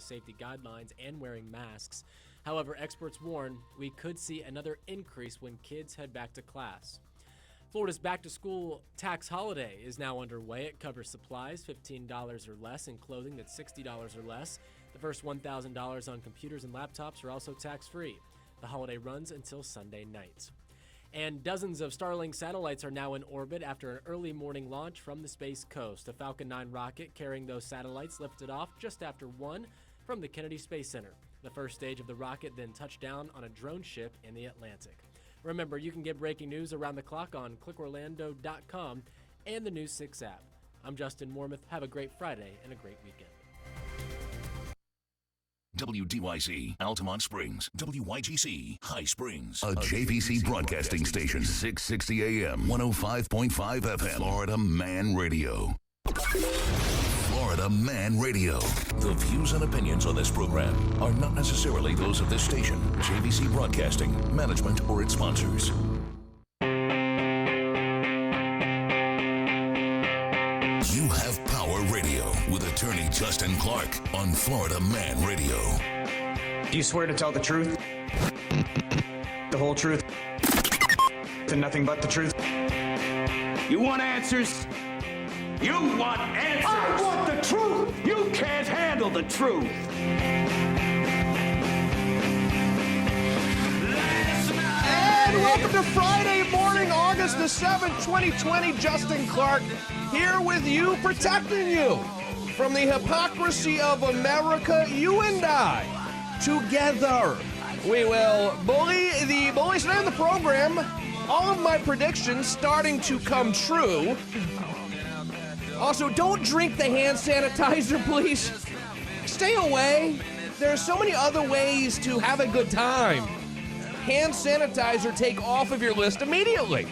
safety guidelines and wearing masks. However, experts warn we could see another increase when kids head back to class. Florida's back-to-school tax holiday is now underway. It covers supplies, $15 or less, and clothing that's $60 or less. The first $1,000 on computers and laptops are also tax-free. The holiday runs until Sunday night. And dozens of Starlink satellites are now in orbit after an early morning launch from the Space Coast. A Falcon 9 rocket carrying those satellites lifted off just after 1 from the Kennedy Space Center. The first stage of the rocket then touched down on a drone ship in the Atlantic. Remember, you can get breaking news around the clock on clickorlando.com and the News 6 app. I'm Justin Wormuth. Have a great Friday and a great weekend. WDYC, Altamont Springs. WYGC, High Springs. A JVC broadcasting station. 660 AM, 105.5 FM. Florida Man Radio. Florida Man Radio. The views and opinions on this program are not necessarily those of this station, JVC Broadcasting, management, or its sponsors. You have Power Radio with attorney Justin Clark on Florida Man Radio. Do you swear to tell the truth, the whole truth, and nothing but the truth? You want answers? You want answers? I want the truth! You can't handle the truth! And welcome to Friday morning, August the 7th, 2020. Justin Clark here with you, protecting you from the hypocrisy of America. You and I, together, we will bully the bullies. Today on the program, all of my predictions starting to come true. Also, don't drink the hand sanitizer, please. Stay away. There are so many other ways to have a good time. Hand sanitizer, take off of your list immediately.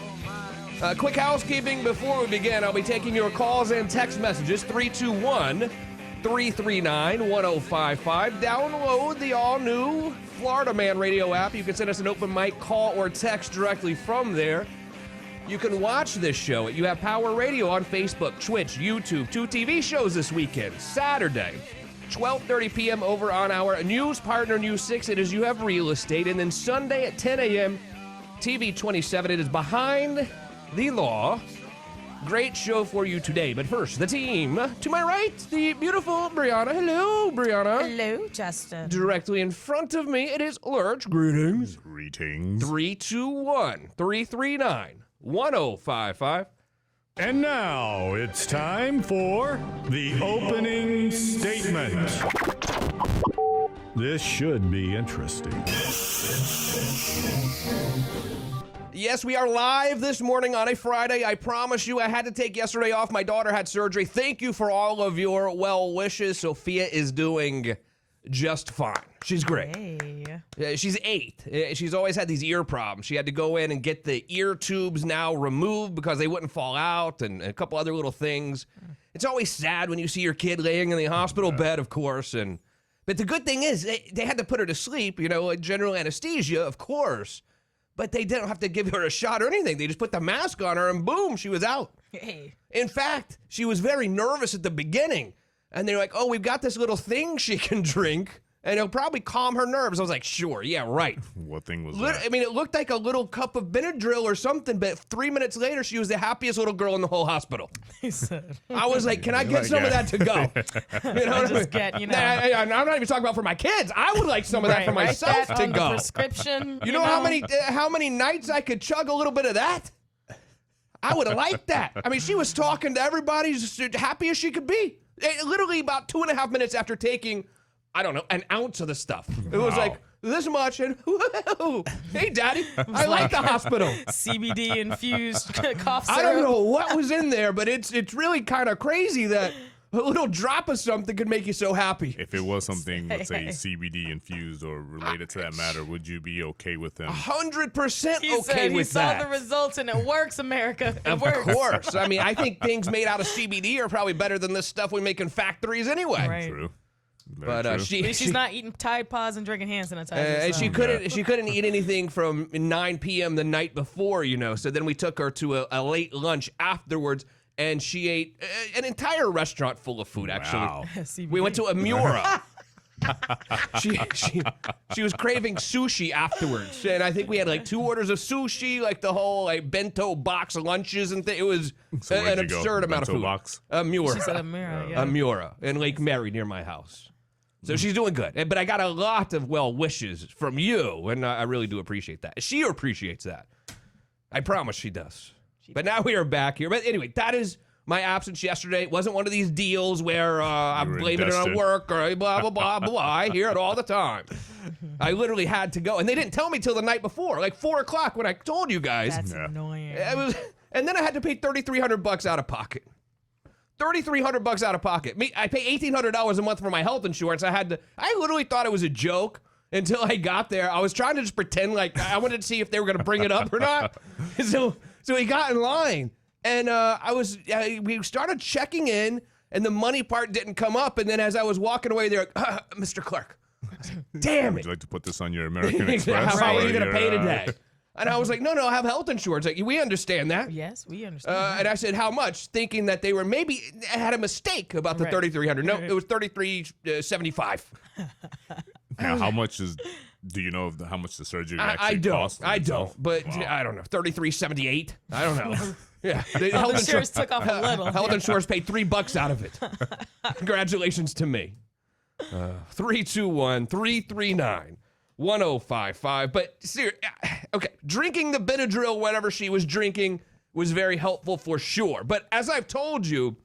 Quick housekeeping before we begin. I'll be taking your calls and text messages. 321-339-1055. Download the all-new Florida Man Radio app. You can send us an open mic call or text directly from there. You can watch this show at You Have Power Radio on Facebook, Twitch, YouTube. 2 TV shows this weekend. Saturday, 12:30 p.m. over on our news partner, News 6. It is You Have Real Estate. And then Sunday at 10 a.m., TV 27. It is Behind the Law. Great show for you today. But first, the team. To my right, the beautiful Brianna. Hello, Brianna. Hello, Justin. Directly in front of me, it is Lurch. Greetings. Greetings. 321-339-1055. And now it's time for the opening statement. This should be interesting. Yes, we are live this morning on a Friday. I promise you, I had to take yesterday off. My daughter had surgery. Thank you for all of your well wishes. Sophia is doing just fine. She's great. Hey. She's 8. She's always had these ear problems. She had to go in and get the ear tubes now removed because they wouldn't fall out, and a couple other little things. It's always sad when you see your kid laying in the hospital bed, of course. But the good thing is they had to put her to sleep, general anesthesia, of course. But they didn't have to give her a shot or anything. They just put the mask on her, and boom, she was out. Hey. In fact, she was very nervous at the beginning. And they're like, oh, we've got this little thing she can drink, and it'll probably calm her nerves. I was like, sure, yeah, right. What thing was that? I mean, it looked like a little cup of Benadryl or something, but 3 minutes later, she was the happiest little girl in the whole hospital. I was like, can I get some of that to go? You know what I mean? I'm not even talking about for my kids. I would like some of that for myself to on go. The prescription. You know how many nights I could chug a little bit of that? I would have liked that. I mean, she was talking to everybody, just happy as she could be. Literally about 2.5 minutes after taking, I don't know, an ounce of the stuff. It was like this much, and whoa, hey, Daddy, I like the hospital. CBD infused cough syrup. I don't know what was in there, but it's really kind of crazy that a little drop of something could make you so happy. If it was something, let's say, CBD infused or related to that matter, would you be okay with them? 100% He okay said with that. He saw the results, and it works, America. It Of works. course. I mean, I think things made out of CBD are probably better than this stuff we make in factories anyway. Right. True. Very But true. At least she's not eating Tide Pods and drinking hand sanitizer. and so. she couldn't eat anything from 9 p.m. the night before, So then we took her to a late lunch afterwards, and she ate an entire restaurant full of food. Actually, Wow. CBD. we went to Amura. she was craving sushi afterwards, and I think we had like 2 orders of sushi, like the whole like bento box lunches and It was So an where'd you go? absurd amount of Bento food. box? Mura. She said a mirror. Yeah. Mura in Lake Mary near my house. So she's doing good. But I got a lot of well wishes from you, and I really do appreciate that. She appreciates that. I promise she does. But now we are back here. But anyway, that is my absence yesterday. It wasn't one of these deals where I'm were blaming it on invested. work or blah, blah, blah, blah. I hear it all the time. I literally had to go. And they didn't tell me till the night before, like 4 o'clock when I told you guys. That's Yeah. annoying. And then I had to pay $3,300 out of pocket. $3,300 out of pocket. I pay $1,800 a month for my health insurance. I literally thought it was a joke until I got there. I was trying to just pretend like I wanted to see if they were going to bring it up or not. So we got in line, and we started checking in, and the money part didn't come up. And then as I was walking away, they're like, Mr. Clark, damn Would it. you like to put this on your American Express? How are or you going to your, pay today? And I was like, no, I have health insurance. Like, we understand that. Yes, we understand. And I said, how much? Thinking that they were maybe had a mistake about the Right. $3,300. No, it was $3,375. Now, how much do you know how much the surgery actually I don't. cost? I itself? don't. But Wow. I don't know. $3,378. I don't know. Yeah. The The insurance took off a little. Health insurance paid $3 out of it. Congratulations to me. 321-339-1055. But okay, drinking the Benadryl, whatever she was drinking, was very helpful for sure. But as I've told you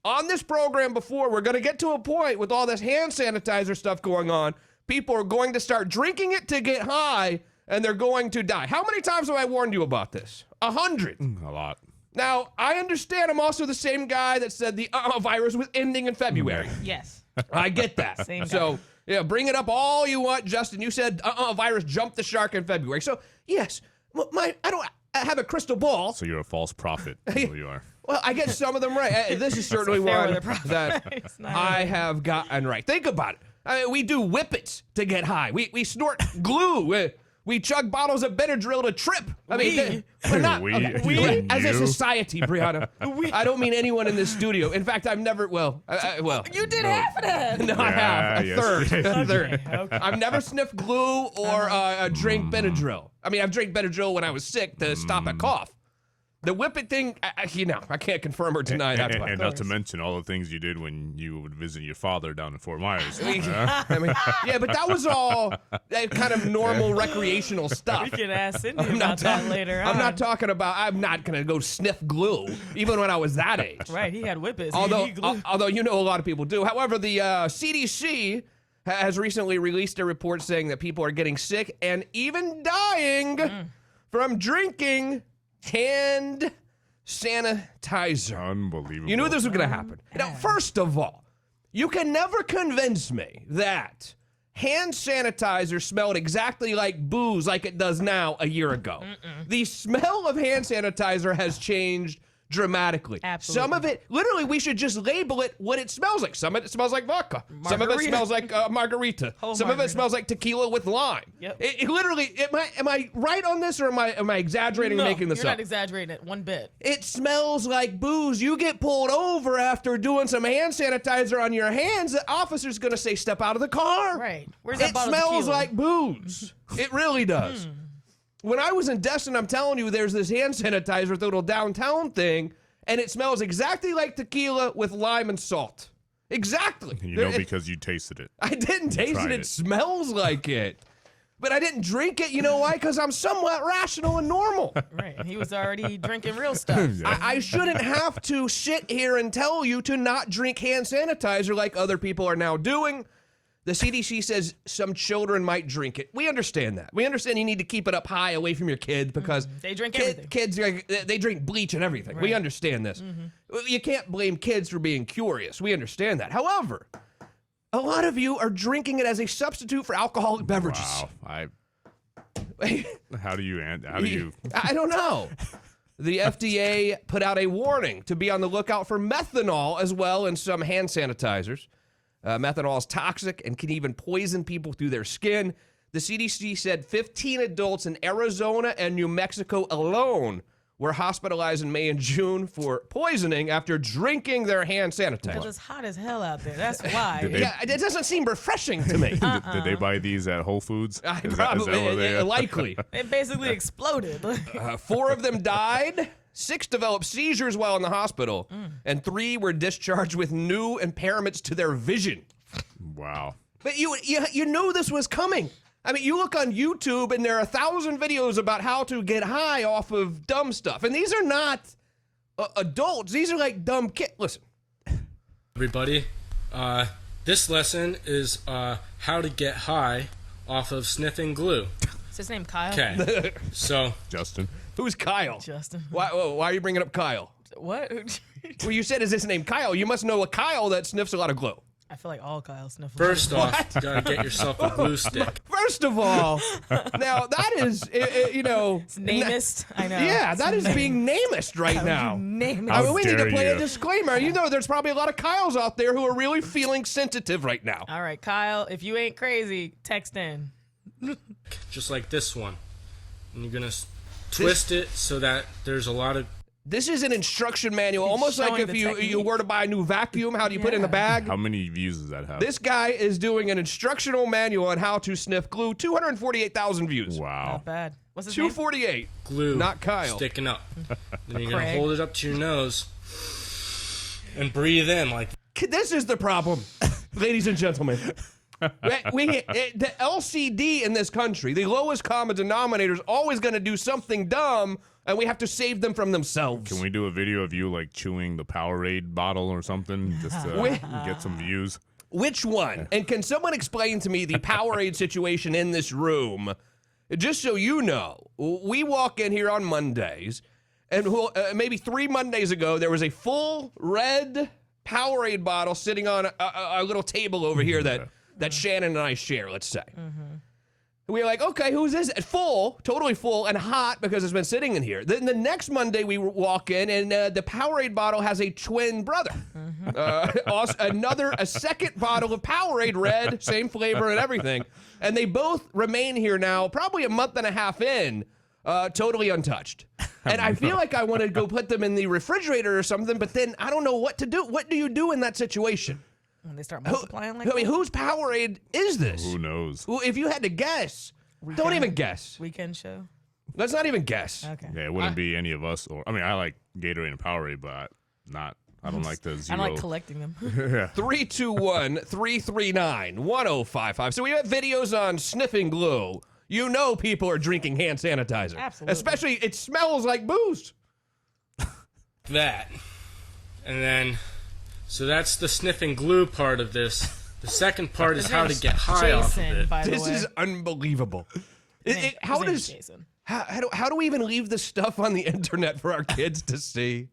on this program before, we're going to get to a point with all this hand sanitizer stuff going on. People are going to start drinking it to get high, and they're going to die. How many times have I warned you about this? 100. A lot. Now, I understand I'm also the same guy that said the virus was ending in February. Yes. I get that. Same guy. So, yeah, bring it up all you want, Justin. You said virus jumped the shark in February. So, yes, I don't have a crystal ball. So you're a false prophet. That's what you are. Well, I get some of them right. This is certainly Fair one weather prophet. that It's not I have gotten right. Think about it. We do whippets to get high. We snort glue. We chug bottles of Benadryl to trip. I mean, we're not. We? Okay. As a You? society, Brianna. I don't mean anyone in this studio. In fact, I've never. Well, You did half of that. no, I have a yes, third. you did. A third. Okay. I've never sniffed glue or drank Benadryl. I mean, I've drank Benadryl when I was sick to stop a cough. The whippet thing, I can't confirm or deny that. And not to mention all the things you did when you would visit your father down in Fort Myers. I mean, yeah, but that was all kind of normal recreational stuff. We can ask Cindy about that later on. I'm not talking about. I'm not gonna go sniff glue, even when I was that age. Right, he had whippets. He Although, need glue. although you know a lot of people do. However, the CDC has recently released a report saying that people are getting sick and even dying from drinking hand sanitizer. Unbelievable. You knew this was going to happen. Now, first of all, you can never convince me that hand sanitizer smelled exactly like booze like it does now a year ago. The smell of hand sanitizer has changed dramatically. Absolutely. Some of it, literally, we should just label it what it smells like. Some of it smells like vodka. Some of it Margarita. smells like margarita. Oh, Some of it margarita. smells like tequila with lime. Yep. It literally, am I right on this, or am I exaggerating No, and making this you're up? not exaggerating it one bit. It smells like booze. You get pulled over after doing some hand sanitizer on your hands. The officer's going to say, step out of the car. Right. Where's that It bottle of smells tequila? like booze. It really does. When I was in Destin, I'm telling you, there's this hand sanitizer at the little downtown thing, and it smells exactly like tequila with lime and salt. Exactly. You know because you tasted it. I didn't taste it. tried It it. smells like it. But I didn't drink it. You know why? Because I'm somewhat rational and normal. Right. He was already drinking real stuff. I shouldn't have to sit here and tell you to not drink hand sanitizer like other people are now doing. The CDC says some children might drink it. We understand that. We understand you need to keep it up high away from your kids because They drink everything. kids, they drink bleach and everything. We Right. understand this. You can't blame kids for being curious. We understand that. However, a lot of you are drinking it as a substitute for alcoholic beverages. Wow. How do you? I don't know. The FDA put out a warning to be on the lookout for methanol as well in some hand sanitizers. Methanol is toxic and can even poison people through their skin. The CDC said 15 adults in Arizona and New Mexico alone were hospitalized in May and June for poisoning after drinking their hand Because sanitizer. it's hot as hell out there. That's why. Yeah, it doesn't seem refreshing to me. Did they buy these at Whole Foods? Is that where they Likely. It basically exploded. 4 of them died. 6 developed seizures while in the hospital, and 3 were discharged with new impairments to their vision. Wow. But you knew this was coming. I mean, you look on YouTube and there are 1,000 videos about how to get high off of dumb stuff. And these are not adults. These are like dumb kids. Listen. Everybody, this lesson is how to get high off of sniffing glue. Is his name Kyle? Okay, so Justin. Who's Kyle? Justin. Why are you bringing up Kyle? What? Well, you said, is his name Kyle? You must know a Kyle that sniffs a lot of glue. I feel like all Kyle sniffles. first off, you gotta get yourself a glue stick. First of all, now that is, It's namist. I know. Yeah, It's that is being namist right now. Namist. I mean, we need to dare play a you. disclaimer. You know, there's probably a lot of Kyles out there who are really feeling sensitive right now. All right, Kyle, if you ain't crazy, text in. Just like this one. And you're gonna twist it so that there's a lot of... This is an instruction manual, almost like showing if the you technique. were to buy a new vacuum, how do you put it in the bag? How many views does that have? This guy is doing an instructional manual on how to sniff glue. 248,000 views. Wow. Not bad. What's his name? 248. glue Not Kyle. sticking up. Then you're gonna Craig. hold it up to your nose and breathe in like... This is the problem, ladies and gentlemen. The LCD in this country, the lowest common denominator, is always going to do something dumb, and we have to save them from themselves. Can we do a video of you like chewing the Powerade bottle or something just to get some views? Which one? And can someone explain to me the Powerade situation in this room? Just so you know, we walk in here on Mondays, and maybe 3 Mondays ago, there was a full red Powerade bottle sitting on a little table over here that Shannon and I share, let's say. We were like, okay, who's this? Full, totally full and hot because it's been sitting in here. Then the next Monday we walk in and the Powerade bottle has a twin brother. Also, a second bottle of Powerade red, same flavor and everything. And they both remain here now, probably a month and a half in, totally untouched. And I feel like I want to go put them in the refrigerator or something, but then I don't know what to do. What do you do in that situation? When they start multiplying like I mean, that? whose Powerade is this? Who knows? Well, if you had to guess, don't even guess. Weekend show? Let's not even guess. Okay. Yeah, it wouldn't be any of us. Or I mean, I like Gatorade and Powerade, but I don't like the I zero. don't like collecting them. 321-339-1055. So we have videos on sniffing glue. You know people are drinking hand sanitizer. Absolutely. Especially, it smells like booze. that. And then, so that's the sniffing glue part of this. The second part is His how to name's get high off of Jason, it. by the This way. is unbelievable. His name's Jason. How do we even leave this stuff on the internet for our kids to see?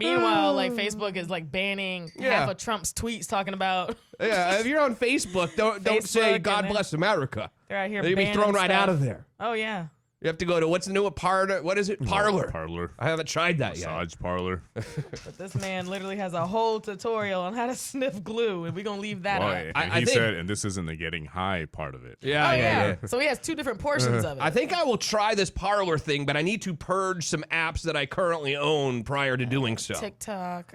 Meanwhile, like Facebook is like banning Yeah. half of Trump's tweets talking about Yeah, if you're on Facebook, don't say Facebook God and bless America. they're out here. You'll be banning thrown right stuff. out of there. Oh yeah. You have to go to what's the new Parlor? What is it? Parlor. Parlor. I haven't tried that yet. Massage parlor. But this man literally has a whole tutorial on how to sniff glue, and we're gonna leave that Well, up. and I he think- said, and this isn't the getting high part of it. Yeah, Oh yeah, yeah. So he has two different portions of it. I think I will try this Parlor thing, but I need to purge some apps that I currently own prior to doing so. TikTok,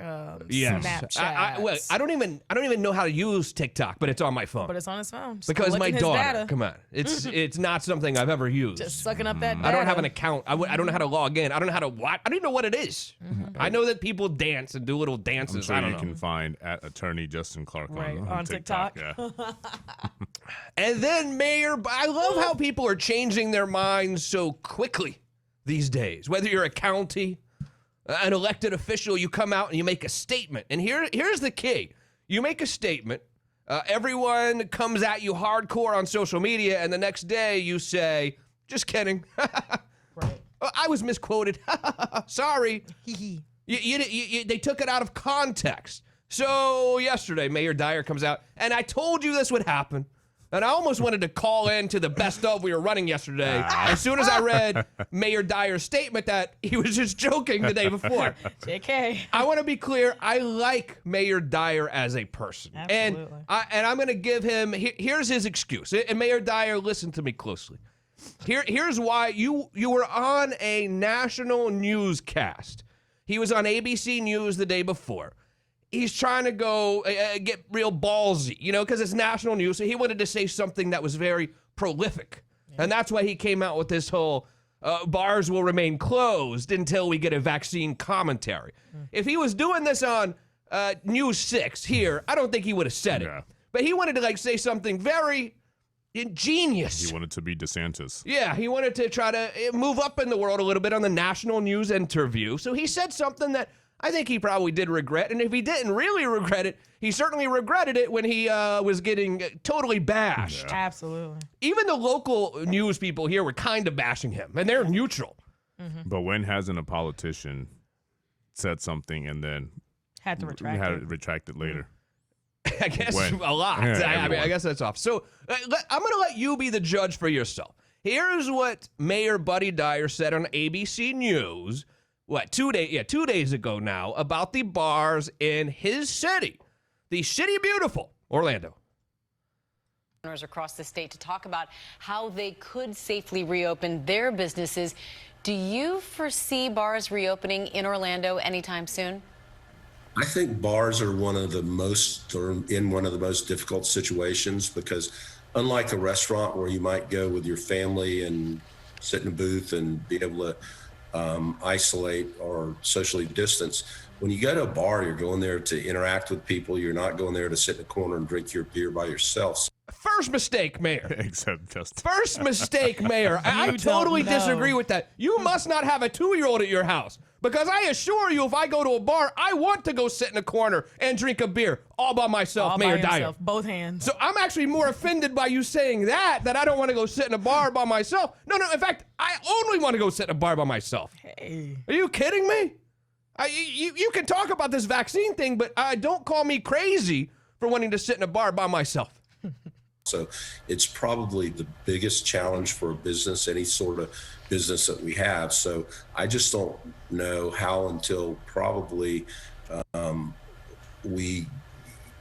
Yes. Snapchat. I don't even know how to use TikTok, but it's on my phone. But it's on his phone. Just Because my collecting his daughter. data. Come on, it's not something I've ever used. Just sucking up that data. I don't have an account. I don't know how to log in. I don't know how to watch. I don't even know what it is. I know that people dance and do little I'm dances. sure I don't you know. can find at attorney Justin Clark Right, on on TikTok. TikTok. Yeah. And then Mayor, I love how people are changing their minds so quickly these days. Whether you're a county, an elected official, you come out and you make a statement. And here's the key. You make a statement. Everyone comes at you hardcore on social media, and the next day you say, just kidding. Right. I was misquoted. Sorry. They took it out of context. So yesterday, Mayor Dyer comes out, and I told you this would happen. And I almost wanted to call in to the best of we were running yesterday. As soon as I read Mayor Dyer's statement that he was just joking the day before. JK. I want to be clear. I like Mayor Dyer as a person. Absolutely. And I'm going to give him, here's his excuse. And Mayor Dyer, listen to me closely. Here's why. You were on a national newscast. He was on ABC News the day before. He's trying to go get real ballsy, because it's national news. So he wanted to say something that was very prolific. And that's why he came out with this whole bars will remain closed until we get a vaccine commentary. If he was doing this on News 6 here, I don't think he would have said it. But he wanted to say something very ingenious. He wanted to be DeSantis. Yeah, he wanted to try to move up in the world a little bit on the national news interview. So he said something that I think he probably did regret. And if he didn't really regret it, he certainly regretted it when he was getting totally bashed. Yeah. Absolutely. Even the local news people here were kind of bashing him, and they're neutral. But when hasn't a politician said something and then had to retract it later? I guess When? a lot. Yeah, I guess that's off. So I'm going to let you be the judge for yourself. Here's what Mayor Buddy Dyer said on ABC News, 2 days ago now, about the bars in his city, the City Beautiful, Orlando. Across the state to talk about how they could safely reopen their businesses. Do you foresee bars reopening in Orlando anytime soon? I think bars are in one of the most difficult situations because unlike a restaurant where you might go with your family and sit in a booth and be able to isolate or socially distance, when you go to a bar, you're going there to interact with people. You're not going there to sit in a corner and drink your beer by yourself. First mistake, Mayor. Except just. First mistake, Mayor. I totally disagree with that. You must not have a 2-year-old at your house. Because I assure you, if I go to a bar, I want to go sit in a corner and drink a beer all by myself, Mayor Dyer. Both hands. So I'm actually more offended by you saying that I don't want to go sit in a bar by myself. No, in fact, I only want to go sit in a bar by myself. Hey. Are you kidding me? You can talk about this vaccine thing, but don't call me crazy for wanting to sit in a bar by myself. So it's probably the biggest challenge for a business, any sort of business that we have. So I just don't know how until probably we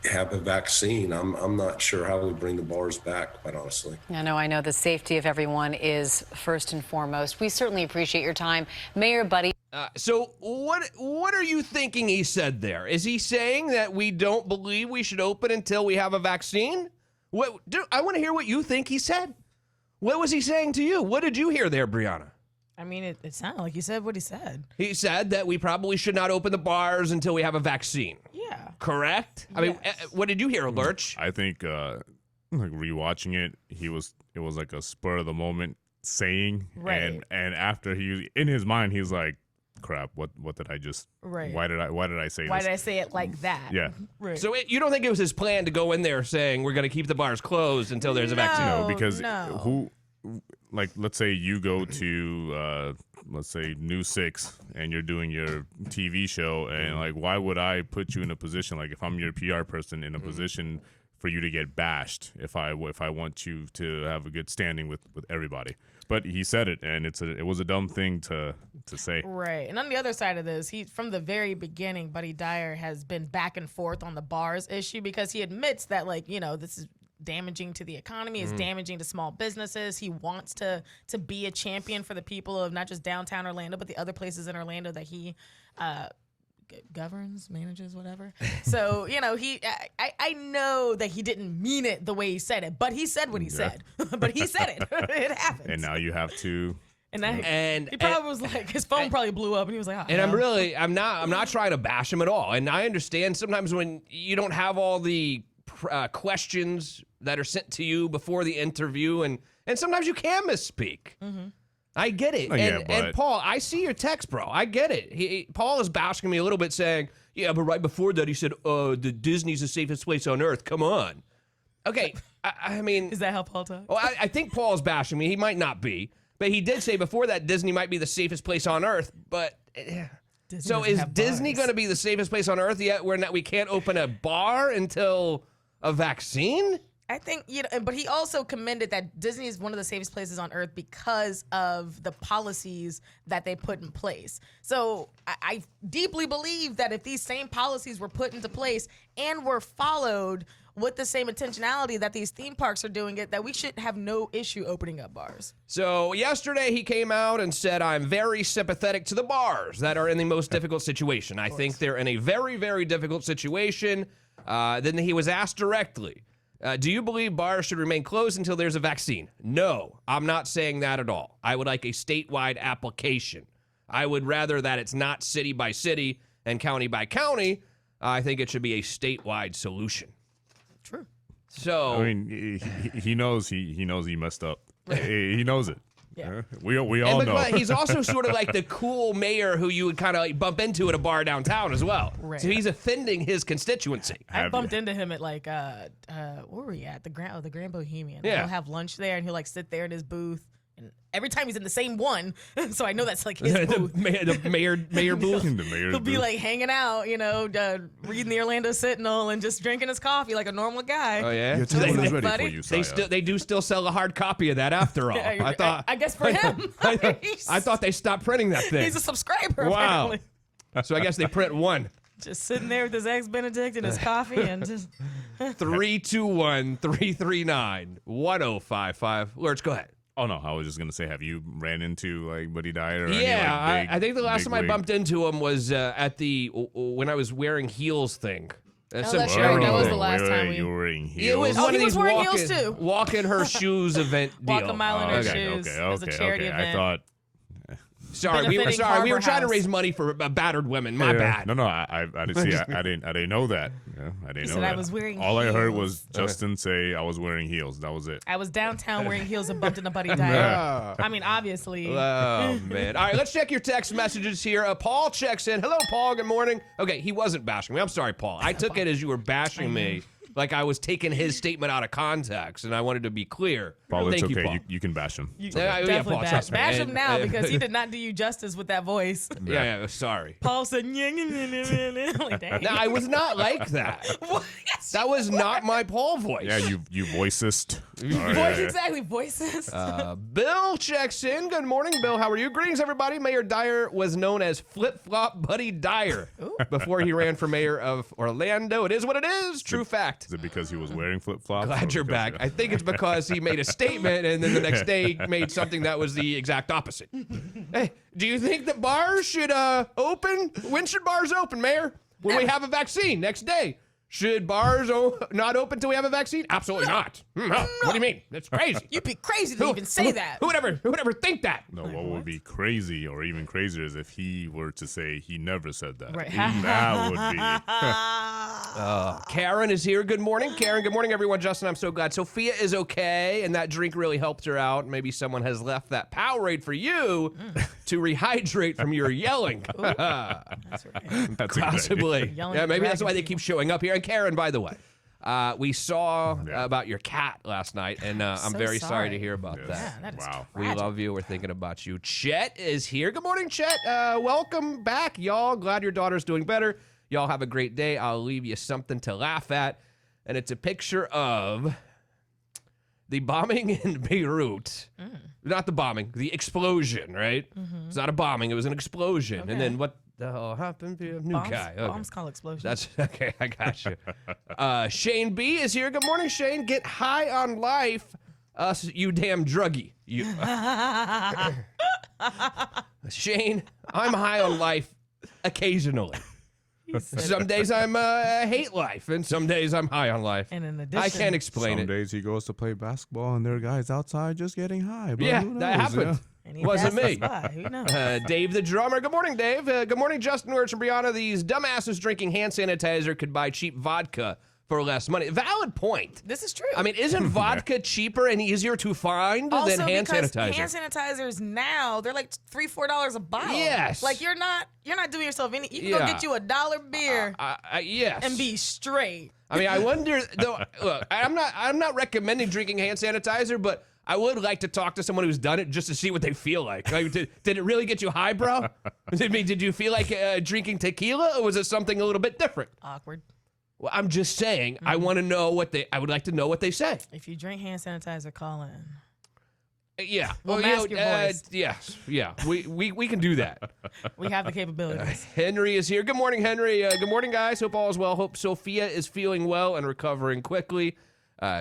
have a vaccine. I'm not sure how we bring the bars back, quite honestly. I know the safety of everyone is first and foremost. We certainly appreciate your time. Mayor Buddy. So what are you thinking he said there? Is he saying that we don't believe we should open until we have a vaccine? I want to hear what you think he said. What was he saying to you? What did you hear there, Brianna? I mean, it sounded like he said what he said. He said that we probably should not open the bars until we have a vaccine. Yeah. Correct? I mean, what did you hear, Lurch? I think, rewatching it, it was like a spur of the moment saying, right. and after in his mind, he was like, crap, what did I just, right. why did I say Why this? did I say it like that? Yeah. Right. So you don't think it was his plan to go in there saying we're going to keep the bars closed until there's a vaccine? No, because let's say you go to, let's say News 6 and you're doing your TV show and why would I put you in a position, if I'm your PR person in a position for you to get bashed if I want you to have a good standing with everybody. But he said it, and it was a dumb thing to say. Right. And on the other side of this, from the very beginning, Buddy Dyer has been back and forth on the bars issue because he admits that, this is damaging to the economy, it's damaging to small businesses. He wants to be a champion for the people of not just downtown Orlando, but the other places in Orlando that he governs, manages, whatever. So, I know that he didn't mean it the way he said it, but he said what he said. But he said it. It happened. And now you have to. And he probably was like, his phone probably blew up, and he was like, oh, and I'm not trying to bash him at all. And I understand sometimes when you don't have all the questions that are sent to you before the interview, and sometimes you can misspeak. Mm-hmm. I get it. And Paul, I see your text, bro. I get it. Paul is bashing me a little bit saying, yeah, but right before that he said, the Disney's the safest place on earth. Come on. Okay, I mean. Is that how Paul talks? Well, I think Paul's bashing me. He might not be. But he did say before that Disney might be the safest place on earth. But so is Disney going to be the safest place on earth yet where we can't open a bar until a vaccine? I think, but he also commended that Disney is one of the safest places on earth because of the policies that they put in place. So I deeply believe that if these same policies were put into place and were followed, with the same intentionality that these theme parks are doing it, that we should have no issue opening up bars. So yesterday he came out and said, I'm very sympathetic to the bars that are in the most difficult situation. I think they're in a very, very difficult situation. Then he was asked directly, do you believe bars should remain closed until there's a vaccine? No, I'm not saying that at all. I would like a statewide application. I would rather that it's not city by city and county by county. I think it should be a statewide solution. True. So I mean, he knows he knows he messed up. He knows it. Yeah. We all know. But he's also sort of like the cool mayor who you would kind of like bump into at a bar downtown as well. Right. So he's offending his constituency. I bumped into him at like where were we at? The Grand Bohemian. Yeah. He'll have lunch there and he'll like sit there in his booth. And every time he's in the same one, so I know that's like his booth. the mayor booth. The mayor's He'll be booth. like hanging out, reading the Orlando Sentinel and just drinking his coffee like a normal guy. Oh yeah. Your table is ready buddy. for you, They Saya. they do still sell a hard copy of that after all. I guess for him. I thought they stopped printing that thing. He's a subscriber. Wow. Apparently. So I guess they print one. Just sitting there with his eggs Benedict and his coffee and just 321-339-1055. Lurch, go ahead. Oh no, I was just gonna say, have you ran into like Buddy Dyer? Or Yeah, any, like, I think the last time I big bumped into him was at the when I was wearing heels thing. that's right. That was the last time we- You were wearing heels. It was Oh, one he of was these wearing walk heels too. walk in her shoes event deal. Walk a mile in her okay, shoes. okay, It was a okay, charity okay. event. I thought. Sorry, we were benefiting sorry. We were Harbor trying to House. raise money for battered women. My bad. No, I didn't see. I didn't know that. Yeah, I didn't know said that. I was wearing All I heard heels. was Justin say I was wearing heels. That was it. I was downtown wearing heels and bumped into Buddy Dyer. I mean, obviously. Oh man! All right, let's check your text messages here. Paul checks in. Hello, Paul. Good morning. Okay, he wasn't bashing me. I'm sorry, Paul. I took it as you were bashing me, like I was taking his statement out of context, and I wanted to be clear. Paul, it's Thank okay. you, Paul. You can bash him. It's Yeah, okay. yeah, Definitely Paul, bash. trust me. Bash him And- now because he did not do you justice with that voice. Yeah, sorry. Paul said, like, dang. No, I was not like that. What? Yes, That was not my Paul voice. Yeah, you voicist. All right, voice, exactly. Voices. Bill checks in. Good morning, Bill. How are you? Greetings, everybody. Mayor Dyer was known as Flip Flop Buddy Dyer before he ran for mayor of Orlando. It is what it is. True fact. Is it because he was wearing flip flops? Glad you're back. I think it's because he made a statement and then the next day made something that was the exact opposite. Hey, do you think that bars should open? When should bars open, Mayor? When we have a vaccine next day. Should bars not open till we have a vaccine? Absolutely not. No. What do you mean? That's crazy. You'd be crazy to even say that. Who would ever think that? No, what would be crazy or even crazier is if he were to say he never said that. Right. That would be. Karen is here. Good morning, Karen. Good morning, everyone. Justin, I'm so glad Sophia is okay, and that drink really helped her out. Maybe someone has left that Powerade for you to rehydrate from your yelling. That's right. That's a good idea. Possibly. Yelling Yeah, at maybe that's why dragon they keep showing up here. And Karen, by the way, we saw about your cat last night, and I'm So very sorry to sorry. hear about Yes. that. Yeah, that is Wow. We tragic. love you. We're thinking about you. Chet is here. Good morning, Chet. Welcome back, y'all. Glad your daughter's doing better. Y'all have a great day. I'll leave you something to laugh at. And it's a picture of the bombing in Beirut. Not the bombing, the explosion, right? It's not a bombing. It was an explosion. Okay. And then what the hell happened to a new guy? Okay. Bombs call explosions. That's okay. I got you. Shane B is here. Good morning, Shane. Get high on life, us, you damn druggie. You. Shane, I'm high on life occasionally. Some days I'm hate life, and some days I'm high on life. And in addition, I can't explain Some it. days he goes to play basketball and there are guys outside just getting high. But Yeah, who that knows, happened. and he Wasn't passes me. by. Who knows? Dave the drummer. Good morning, Dave. Good morning, Justin Wirtz and Brianna. These dumbasses drinking hand sanitizer could buy cheap vodka for less money. Valid point. This is true. I mean, isn't vodka cheaper and easier to find also than hand because sanitizer? hand sanitizers now they're like $3-4 a bottle. Yes. Like you're not doing yourself any. You can Yeah. go get you $1 beer Yes. and be straight. I mean, I wonder though. Look, I'm not recommending drinking hand sanitizer, but I would like to talk to someone who's done it just to see what they feel like. Like, did it really get you high, bro? Did you feel like drinking tequila, or was it something a little bit different? Awkward. Well, I'm just saying. I want to know I would like to know what they say. If you drink hand sanitizer, call in. Yeah. We'll mask your voice. Yes. Yeah. We can do that. We have the capabilities. Henry is here. Good morning, Henry. Good morning, guys. Hope all is well. Hope Sophia is feeling well and recovering quickly.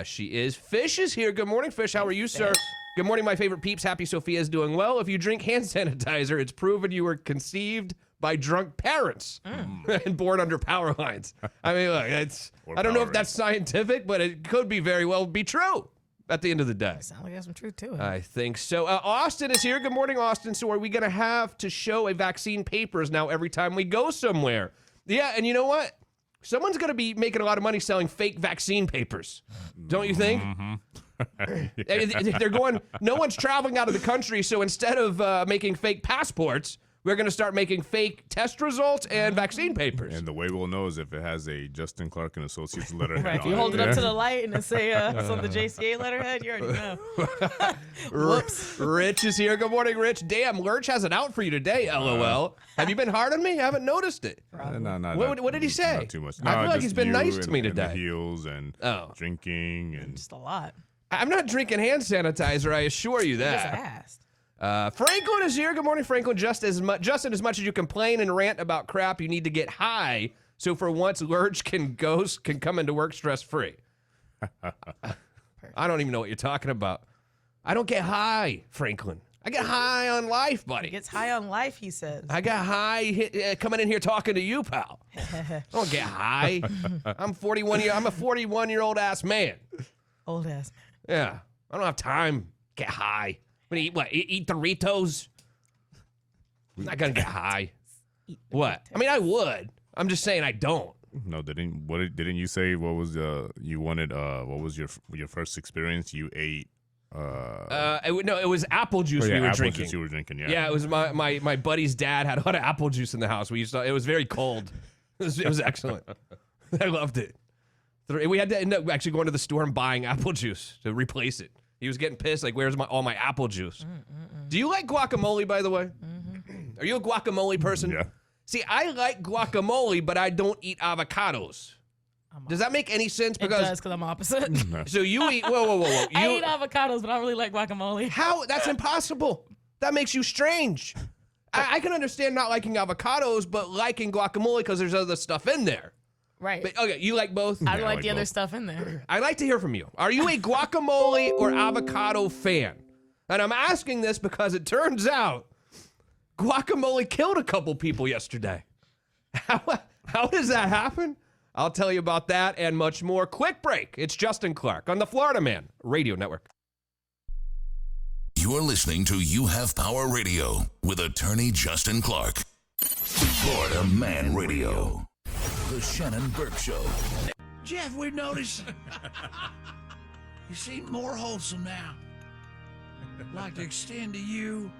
She is. Fish is here. Good morning, Fish. How are you, sir? Good morning, my favorite peeps. Happy Sophia is doing well. If you drink hand sanitizer, it's proven you were conceived by drunk parents and born under power lines. I mean, look, I don't know if that's scientific, but it could be very well be true at the end of the day. Sounds like there's some truth to it. I think so. Austin is here. Good morning, Austin. So are we going to have to show a vaccine papers now every time we go somewhere? Yeah, and you know what? Someone's going to be making a lot of money selling fake vaccine papers. Don't you think? They're going, no one's traveling out of the country, so instead of making fake passports, we're going to start making fake test results and vaccine papers. And the way we'll know is if it has a Justin Clark and Associates letterhead. Right, if you hold it up to the light and it say it's on the JCA letterhead, you already know. Whoops. Rich is here. Good morning, Rich. Damn, Lurch has it out for you today, LOL. Have you been hard on me? I haven't noticed it. No, what did he say? Not too much. I feel like he's been nice to me today. And the heels and drinking and just a lot. I'm not drinking hand sanitizer, I assure you that. Just asked. Franklin is here. Good morning, Franklin. Justin, as much as you complain and rant about crap, you need to get high. So for once, Lurch can come into work stress-free. I don't even know what you're talking about. I don't get high, Franklin. I get high on life, buddy. He gets high on life, he says. I got high coming in here talking to you, pal. I don't get high. I'm a 41-year-old ass man. Old ass man. Yeah. I don't have time to get high. I'm gonna eat what? Eat Doritos? I'm not gonna get high. What? I mean, I would. I'm just saying I don't. No, didn't you say what was you wanted? What was your first experience? You ate. It was apple juice we were drinking. Juice you were drinking, yeah. Yeah, it was my buddy's dad had a lot of apple juice in the house. It was very cold. It was excellent. I loved it. We had to end up actually going to the store and buying apple juice to replace it. He was getting pissed, like, where's all my apple juice? Do you like guacamole, by the way? Are you a guacamole person? Yeah. See, I like guacamole, but I don't eat avocados. Does that make any sense? It does, because I'm opposite. So you eat, whoa. I eat avocados, but I don't really like guacamole. How? That's impossible. That makes you strange. I can understand not liking avocados, but liking guacamole because there's other stuff in there. Right. But, okay, you like both? I like the other stuff in there. I'd like to hear from you. Are you a guacamole or avocado fan? And I'm asking this because it turns out guacamole killed a couple people yesterday. How does that happen? I'll tell you about that and much more. Quick break. It's Justin Clark on the Florida Man Radio Network. You're listening to You Have Power Radio with attorney Justin Clark. Florida Man Radio. The Shannon Burke Show. Jeff, we noticed you seem more wholesome now. I'd like to extend to you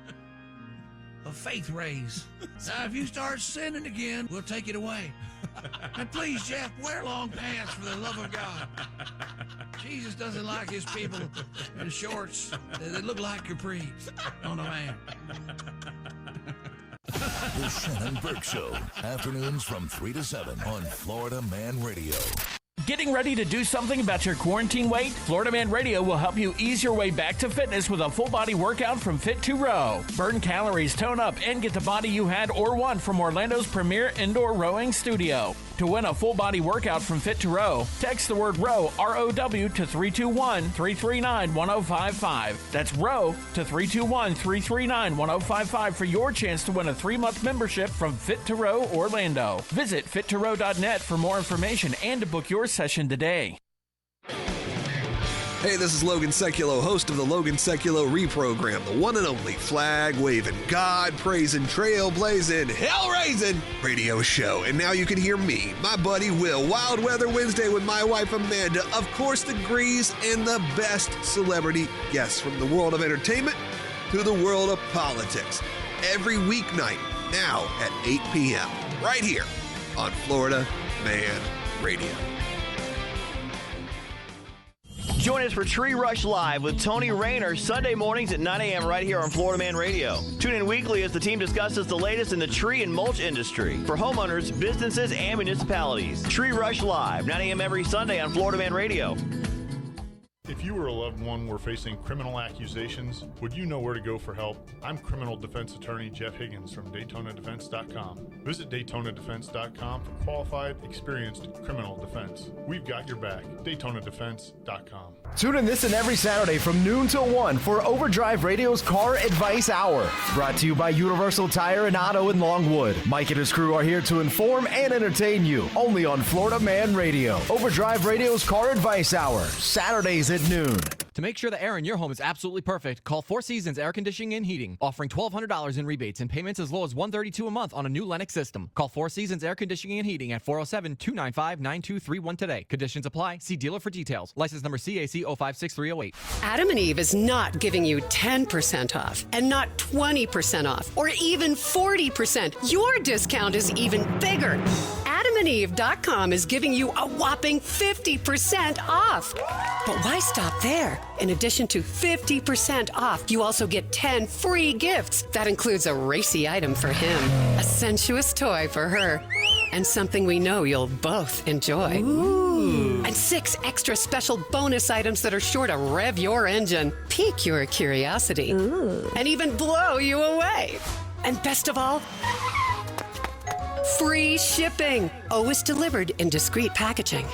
a faith raise. Now, if you start sinning again, we'll take it away. And please, Jeff, wear long pants for the love of God. Jesus doesn't like his people in shorts that look like capris on a man. The Shannon Burke Show. Afternoons from 3 to 7 on Florida Man Radio. Getting ready to do something about your quarantine weight? Florida Man Radio will help you ease your way back to fitness with a full-body workout from Fit2Row. Burn calories, tone up, and get the body you had or want from Orlando's premier indoor rowing studio. To win a full-body workout from Fit2Row, text the word ROW, R-O-W, to 321-339-1055. That's ROW to 321-339-1055 for your chance to win a 3-month membership from Fit2Row Orlando. Visit fit2row.net for more information and to book your session today. Hey, this is Logan Seculo, host of the Logan Seculo Reprogram, the one and only flag-waving, God-praising, trailblazing, hell-raising radio show. And now you can hear me, my buddy Will, Wild Weather Wednesday with my wife Amanda, of course the Grease, and the best celebrity guests from the world of entertainment to the world of politics. Every weeknight, now at 8 p.m., right here on Florida Man Radio. Join us for Tree Rush Live with Tony Rayner Sunday mornings at 9 a.m. right here on Florida Man Radio. Tune in weekly as the team discusses the latest in the tree and mulch industry for homeowners, businesses, and municipalities. Tree Rush Live, 9 a.m. every Sunday on Florida Man Radio. If you or a loved one were facing criminal accusations, would you know where to go for help? I'm criminal defense attorney Jeff Higgins from DaytonaDefense.com. Visit DaytonaDefense.com for qualified, experienced criminal defense. We've got your back. DaytonaDefense.com. Tune in this and every Saturday from noon till 1 for Overdrive Radio's Car Advice Hour. Brought to you by Universal Tire and Auto in Longwood. Mike and his crew are here to inform and entertain you. Only on Florida Man Radio. Overdrive Radio's Car Advice Hour. Saturdays at noon. To make sure the air in your home is absolutely perfect, call Four Seasons Air Conditioning and Heating, offering $1,200 in rebates and payments as low as $132 a month on a new Lennox system. Call Four Seasons Air Conditioning and Heating at 407-295-9231 today. Conditions apply. See dealer for details. License number CAC 056308. Adam and Eve is not giving you 10% off and not 20% off or even 40%. Your discount is even bigger. AdamandEve.com is giving you a whopping 50% off. But why stop there? In addition to 50% off, you also get 10 free gifts. That includes a racy item for him, a sensuous toy for her, and something we know you'll both enjoy. Ooh. And 6 extra special bonus items that are sure to rev your engine, pique your curiosity, and even blow you away. And best of all, free shipping. Always delivered in discreet packaging.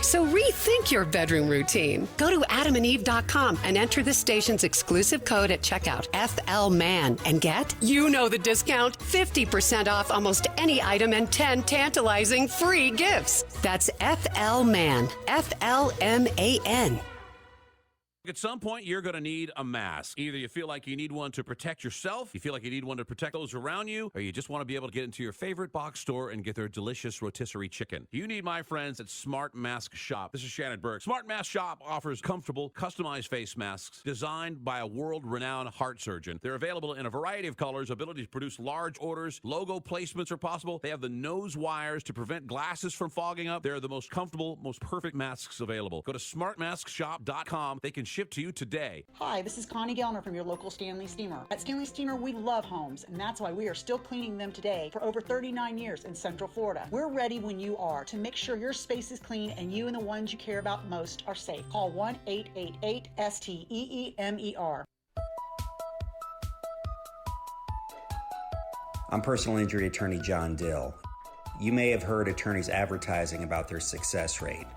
So rethink your bedroom routine. Go to adamandeve.com and enter the station's exclusive code at checkout, FLMAN, and get, you know the discount, 50% off almost any item and 10 tantalizing free gifts. That's FLMAN, FLMAN. At some point, you're going to need a mask. Either you feel like you need one to protect yourself, you feel like you need one to protect those around you, or you just want to be able to get into your favorite box store and get their delicious rotisserie chicken. You need my friends at Smart Mask Shop. This is Shannon Burke. Smart Mask Shop offers comfortable, customized face masks designed by a world-renowned heart surgeon. They're available in a variety of colors, ability to produce large orders, logo placements are possible. They have the nose wires to prevent glasses from fogging up. They're the most comfortable, most perfect masks available. Go to smartmaskshop.com. They can ship to you today. Hi, this is Connie Gellner from your local Stanley Steamer. At Stanley Steamer, we love homes, and that's why we are still cleaning them today for over 39 years in Central Florida. We're ready when you are to make sure your space is clean and you and the ones you care about most are safe. Call 1-888-STEEMER. I'm personal injury attorney John Dill. You may have heard attorneys advertising about their success rate.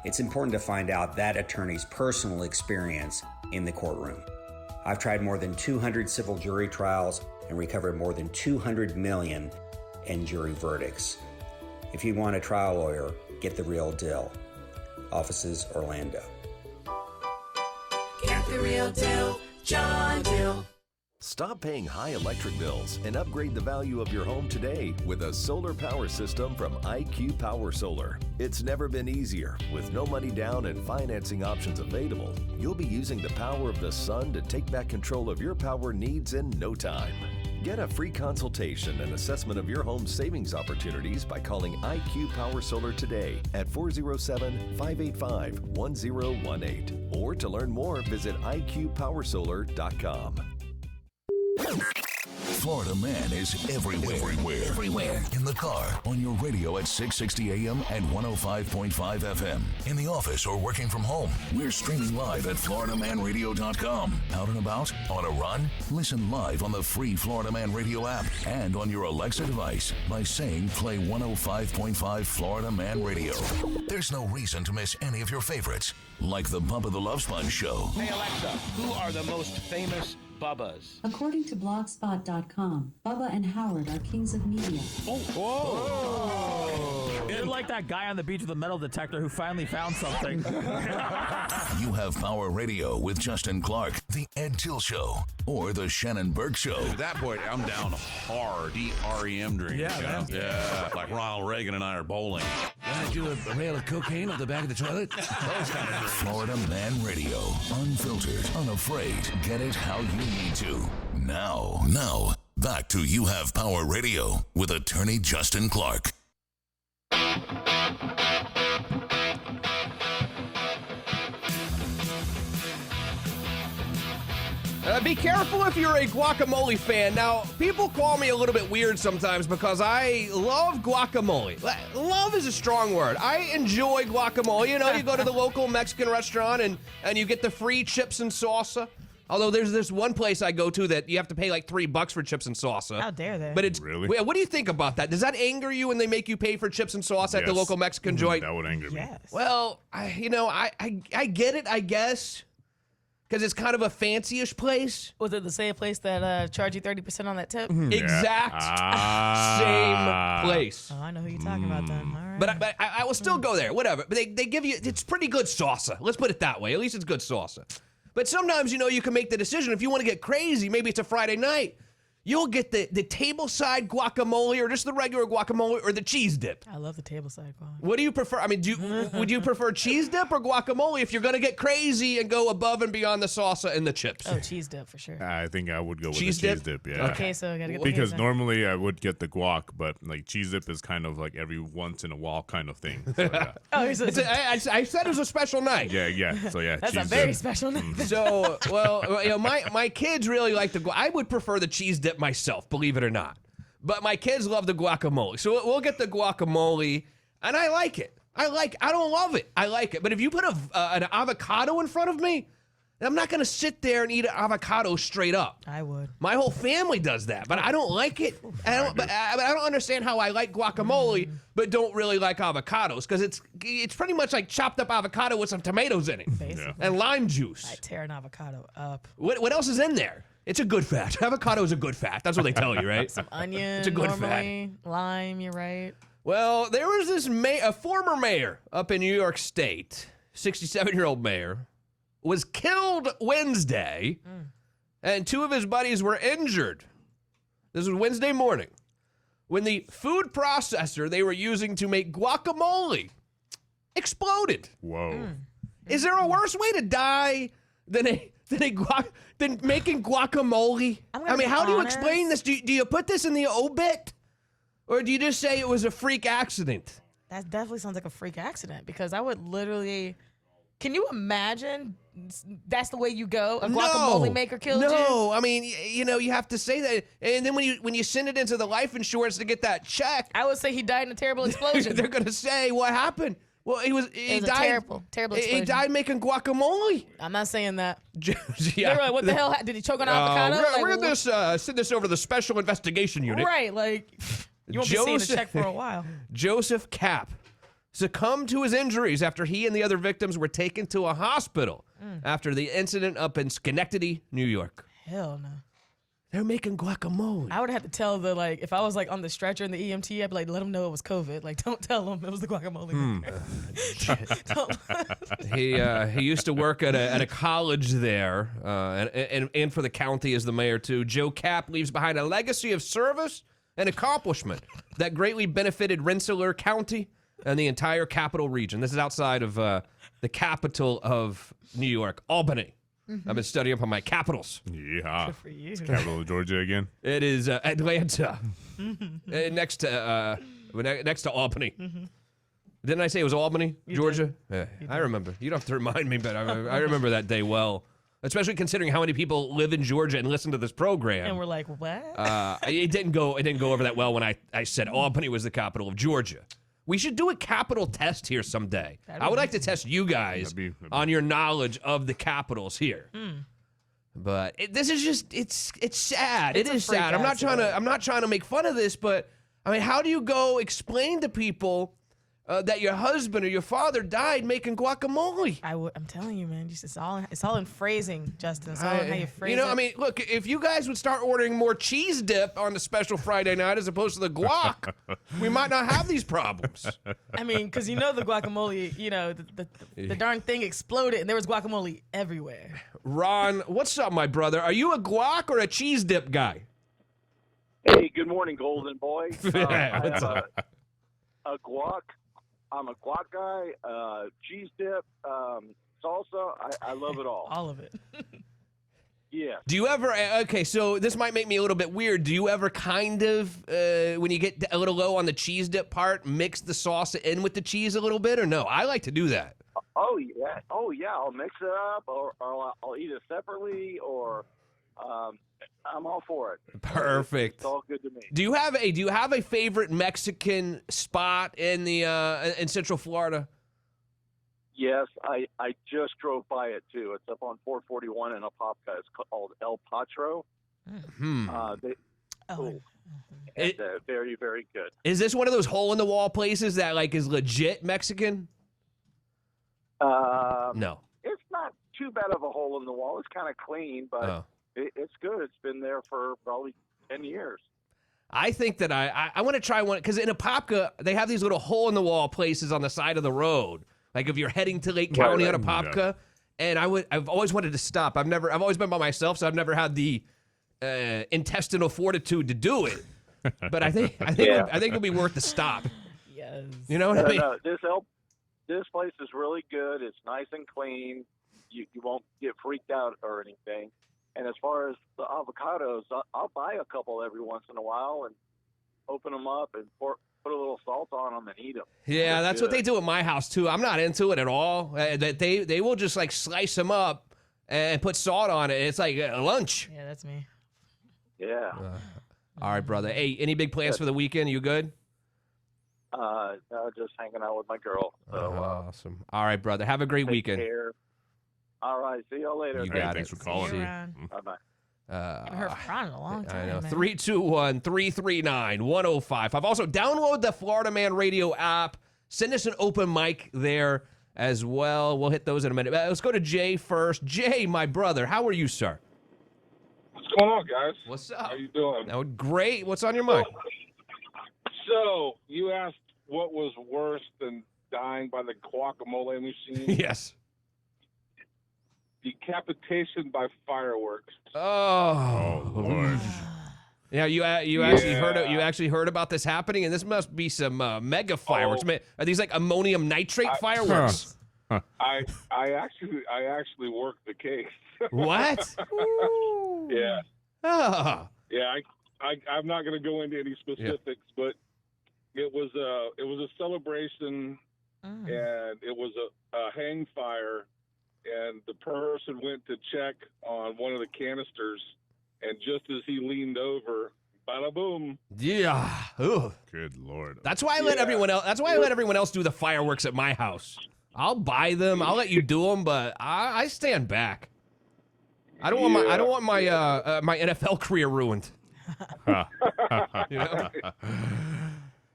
It's important to find out that attorney's personal experience in the courtroom. I've tried more than 200 civil jury trials and recovered more than $200 million in jury verdicts. If you want a trial lawyer, get the real Dill. Offices, Orlando. Get the real Dill, John Dill. Stop paying high electric bills and upgrade the value of your home today with a solar power system from IQ Power Solar. It's never been easier. With no money down and financing options available, you'll be using the power of the sun to take back control of your power needs in no time. Get a free consultation and assessment of your home's savings opportunities by calling IQ Power Solar today at 407-585-1018. Or to learn more, visit IQPowerSolar.com. Florida Man is everywhere. In the car, on your radio at 660 AM and 105.5 FM. In the office or working from home, we're streaming live at FloridaManRadio.com. Out and about, on a run, listen live on the free Florida Man Radio app and on your Alexa device by saying play 105.5 Florida Man Radio. There's no reason to miss any of your favorites, like the Bubba the Love Sponge Show. Hey Alexa, who are the most famous Bubbas? According to Blogspot.com, Bubba and Howard are kings of media. You're like that guy on the beach with a metal detector who finally found something. You have Power Radio with Justin Clark, The Ed Till Show, or The Shannon Burke Show. At that point, I'm down hard, REM drink. Yeah, yeah, like Ronald Reagan and I are bowling. Want to do a rail of cocaine off the back of the toilet? Those kind of Florida Man Radio. Unfiltered, unafraid. Get it how you need to. Now, back to You Have Power Radio with attorney Justin Clark. Be careful if you're a guacamole fan. Now, people call me a little bit weird sometimes because I love guacamole. Love is a strong word. I enjoy guacamole. You know, you go to the local Mexican restaurant and you get the free chips and salsa. Although there's this one place I go to that you have to pay like $3 for chips and salsa. How dare they? But it's Really? What do you think about that? Does that anger you when they make you pay for chips and salsa at the Yes. local Mexican joint? That would anger me. Well, I get it, I guess, because it's kind of a fancy-ish place. Was it the same place that charged you 30% on that tip? Exact same place. Oh, I know who you're talking about then. All right. But I will still go there, whatever. But they give you, it's pretty good salsa. Let's put it that way. At least it's good salsa. But sometimes, you know, you can make the decision. If you want to get crazy, maybe it's a Friday night, you'll get the tableside guacamole or just the regular guacamole or the cheese dip. I love the tableside guac. What do you prefer? I mean, would you prefer cheese dip or guacamole if you're going to get crazy and go above and beyond the salsa and the chips? Oh, cheese dip for sure. I think I would go with Cheese the cheese dip? dip. Yeah. Okay, so I gotta get the because queso. normally I would get the guac, but like cheese dip is kind of like every once in a while kind of thing. So, yeah. Oh, I said it was a special night. Yeah. So yeah, That's a cheese very dip. special night. So, well, you know, my kids really like the I would prefer the cheese dip myself, believe it or not. But my kids love the guacamole. So we'll get the guacamole, and I like it. I don't love it. I like it. But if you put an avocado in front of me, I'm not going to sit there and eat an avocado straight up. I would. My whole family does that, but I don't like it. I don't understand how I like guacamole, but don't really like avocados, because it's pretty much like chopped up avocado with some tomatoes in it Basically. and lime juice. I tear an avocado up. What else is in there? It's a good fat. Avocado is a good fat. That's what they tell you, right? Some onion, It's a good normally, lime, you're right. Well, there was this a former mayor up in New York State, 67-year-old mayor, was killed Wednesday, and two of his buddies were injured. This was Wednesday morning, when the food processor they were using to make guacamole exploded. Whoa. Is there a worse way to die than making guacamole? I mean, how do you explain this? Do you put this in the obit? Or do you just say it was a freak accident? That definitely sounds like a freak accident, because I would literally. Can you imagine that's the way you go? A guacamole maker killed you? No, I mean, you know, you have to say that. And then when you send it into the life insurance to get that check, I would say he died in a terrible explosion. they're going to say, what happened? Well, he was died. a terrible explosion. He died making guacamole. I'm not saying that. Yeah. They were like, what the hell? Did he choke on avocado? We're Like, going to send this over to the special investigation unit. Right, like, you won't be seeing a check for a while. Joseph Kapp succumbed to his injuries after he and the other victims were taken to a hospital after the incident up in Schenectady, New York. Hell no. They're making guacamole. I would have to tell if I was like on the stretcher in the EMT, I'd be like, let them know it was COVID. Like, don't tell them it was the guacamole maker. He used to work at a college there, and for the county as the mayor too. Joe Kapp leaves behind a legacy of service and accomplishment that greatly benefited Rensselaer County and the entire capital region. This is outside of the capital of New York, Albany. I've been studying up on my capitals. Yeah. Good for you. It's capital of Georgia again. It is Atlanta, next to Albany. Didn't I say it was Albany, Georgia? Yeah, I remember. You don't have to remind me, but I remember that day well. Especially considering how many people live in Georgia and listen to this program. And we're like, what? It didn't go over that well when I said Albany was the capital of Georgia. We should do a capital test here someday. I would like to test you guys on your knowledge of the capitals here. But this is just it's sad. It's it a is freak sad. I'm not trying to make fun of this, but I mean, how do you go explain to people that your husband or your father died making guacamole? I'm telling you, man. It's all in phrasing, Justin. It's all in how you phrase it. I mean, look, if you guys would start ordering more cheese dip on the special Friday night as opposed to the guac, we might not have these problems. I mean, because the guacamole, the darn thing exploded and there was guacamole everywhere. Ron, what's up, my brother? Are you a guac or a cheese dip guy? Hey, good morning, Golden Boy. What's a guac. I'm a guac guy, cheese dip, salsa. I love it all. All of it. Yeah. Do you ever, okay, so this might make me a little bit weird. Do you ever kind of, when you get a little low on the cheese dip part, mix the salsa in with the cheese a little bit, or no? I like to do that. Oh, yeah. I'll mix it up, or I'll eat it separately, or I'm all for it. Perfect. It's all good to me. Do you have a favorite Mexican spot in the in Central Florida? Yes, I just drove by it too. It's up on 441 in Apopka. It's called El Patro. It's very, very good. Is this one of those hole in the wall places that like is legit Mexican? No. It's not too bad of a hole in the wall. It's kind of clean, but it's good. It's been there for probably 10 years. I think that I want to try one because in Apopka they have these little hole in the wall places on the side of the road. Like if you're heading to Lake County out of Apopka, and I've always wanted to stop. I've always been by myself, so I've never had the intestinal fortitude to do it. But I think it'll be worth the stop. Yes. You know what I mean? This place is really good. It's nice and clean. You won't get freaked out or anything. And as far as the avocados, I'll buy a couple every once in a while and open them up and put a little salt on them and eat them. Yeah, that's what they do at my house too. I'm not into it at all. They will just like slice them up and put salt on it. It's like lunch. Yeah, that's me. Yeah. All right, brother. Hey, any big plans for the weekend? You good? No, just hanging out with my girl. So, awesome. All right, brother. Have a great weekend. Care. All right. See y'all later. You got Thanks it. for calling. Bye-bye. Haven't heard from Ron in a long time. I know. Man. 321-339-1055. Also, download the Florida Man Radio app. Send us an open mic there as well. We'll hit those in a minute. Let's go to Jay first. Jay, my brother, how are you, sir? What's going on, guys? What's up? How you doing? Oh, great. What's on your mind? So, you asked what was worse than dying by the guacamole machine? Yes. Decapitation by fireworks. Oh, Lord. Yeah, you actually heard about this happening, and this must be some mega fireworks. Man, are these like ammonium nitrate fireworks? I actually worked the case. What? Yeah. Oh. Yeah, I'm not going to go into any specifics, but it was a celebration, and it was a hang fire, and the person went to check on one of the canisters, and just as he leaned over, bada boom. Yeah. Ooh. Good Lord. That's why I let everyone else. That's why I let everyone else do the fireworks at my house. I'll buy them. I'll let you do them, but I stand back. I don't want my my NFL career ruined. You know?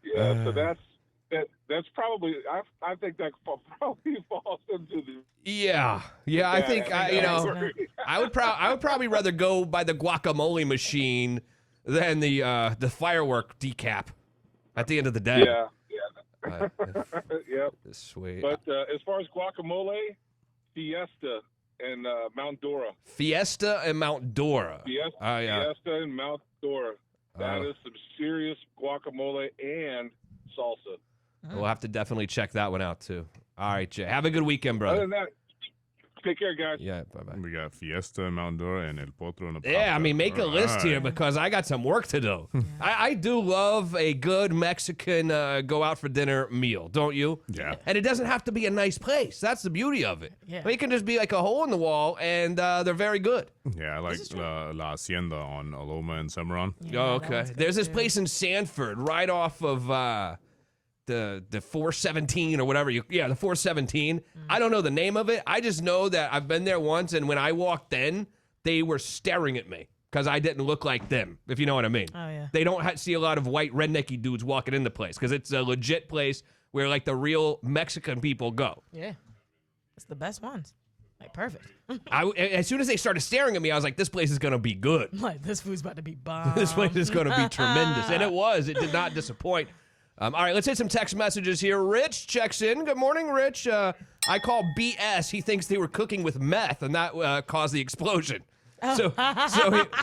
Yeah, so that's probably I think that probably falls into the Yeah. I think I would probably rather go by the guacamole machine than the firework decap at the end of the day. Yeah. Yep. Sweet. But as far as guacamole, Fiesta and Mount Dora. Fiesta and Mount Dora. Fiesta and Mount Dora. That is some serious guacamole and salsa. We'll have to definitely check that one out too. All right, Jay. Have a good weekend, brother. Other than that, take care, guys. Yeah, bye-bye. We got Fiesta, Mount Dora, and El Potro and Yeah, I mean, make a list here because I got some work to do. I do love a good Mexican go out for dinner meal, don't you? Yeah. And it doesn't have to be a nice place. That's the beauty of it. Yeah. It can just be like a hole in the wall, and they're very good. Yeah, I like La Hacienda on Aloma and Cimarron. Oh, okay. There's this place in Sanford right off of the 417 or whatever the 417. I don't know the name of it. I just know that I've been there once, and when I walked in, they were staring at me because I didn't look like them, if you know what I mean. Oh, yeah. They don't see a lot of white rednecky dudes walking in the place because it's a legit place where like the real Mexican people go. Yeah. It's the best ones. Like, perfect. As soon as they started staring at me, I was like, this place is going to be good. Like, this food's about to be bomb. This place is going to be tremendous. And it was. It did not disappoint. All right, let's hit some text messages here. Rich checks in. Good morning, Rich. I call BS. He thinks they were cooking with meth, and that caused the explosion. So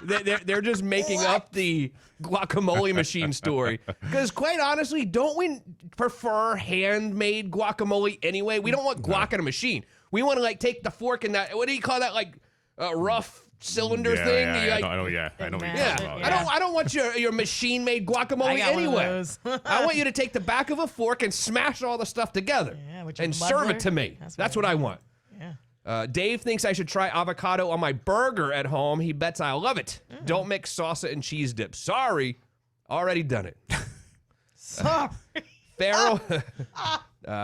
they're just making up the guacamole machine story. Because quite honestly, don't we prefer handmade guacamole anyway? We don't want guac in a machine. We want to like take the fork and that. What do you call that? Like rough cylinder thing. Yeah, like, I know what you're talking about. Yeah. I don't want your machine-made guacamole anyway. I want you to take the back of a fork and smash all the stuff together and serve it to me. That's what I want. Yeah. Dave thinks I should try avocado on my burger at home. He bets I'll love it. Don't mix salsa and cheese dip. Sorry. Already done it. Sorry. Farrell.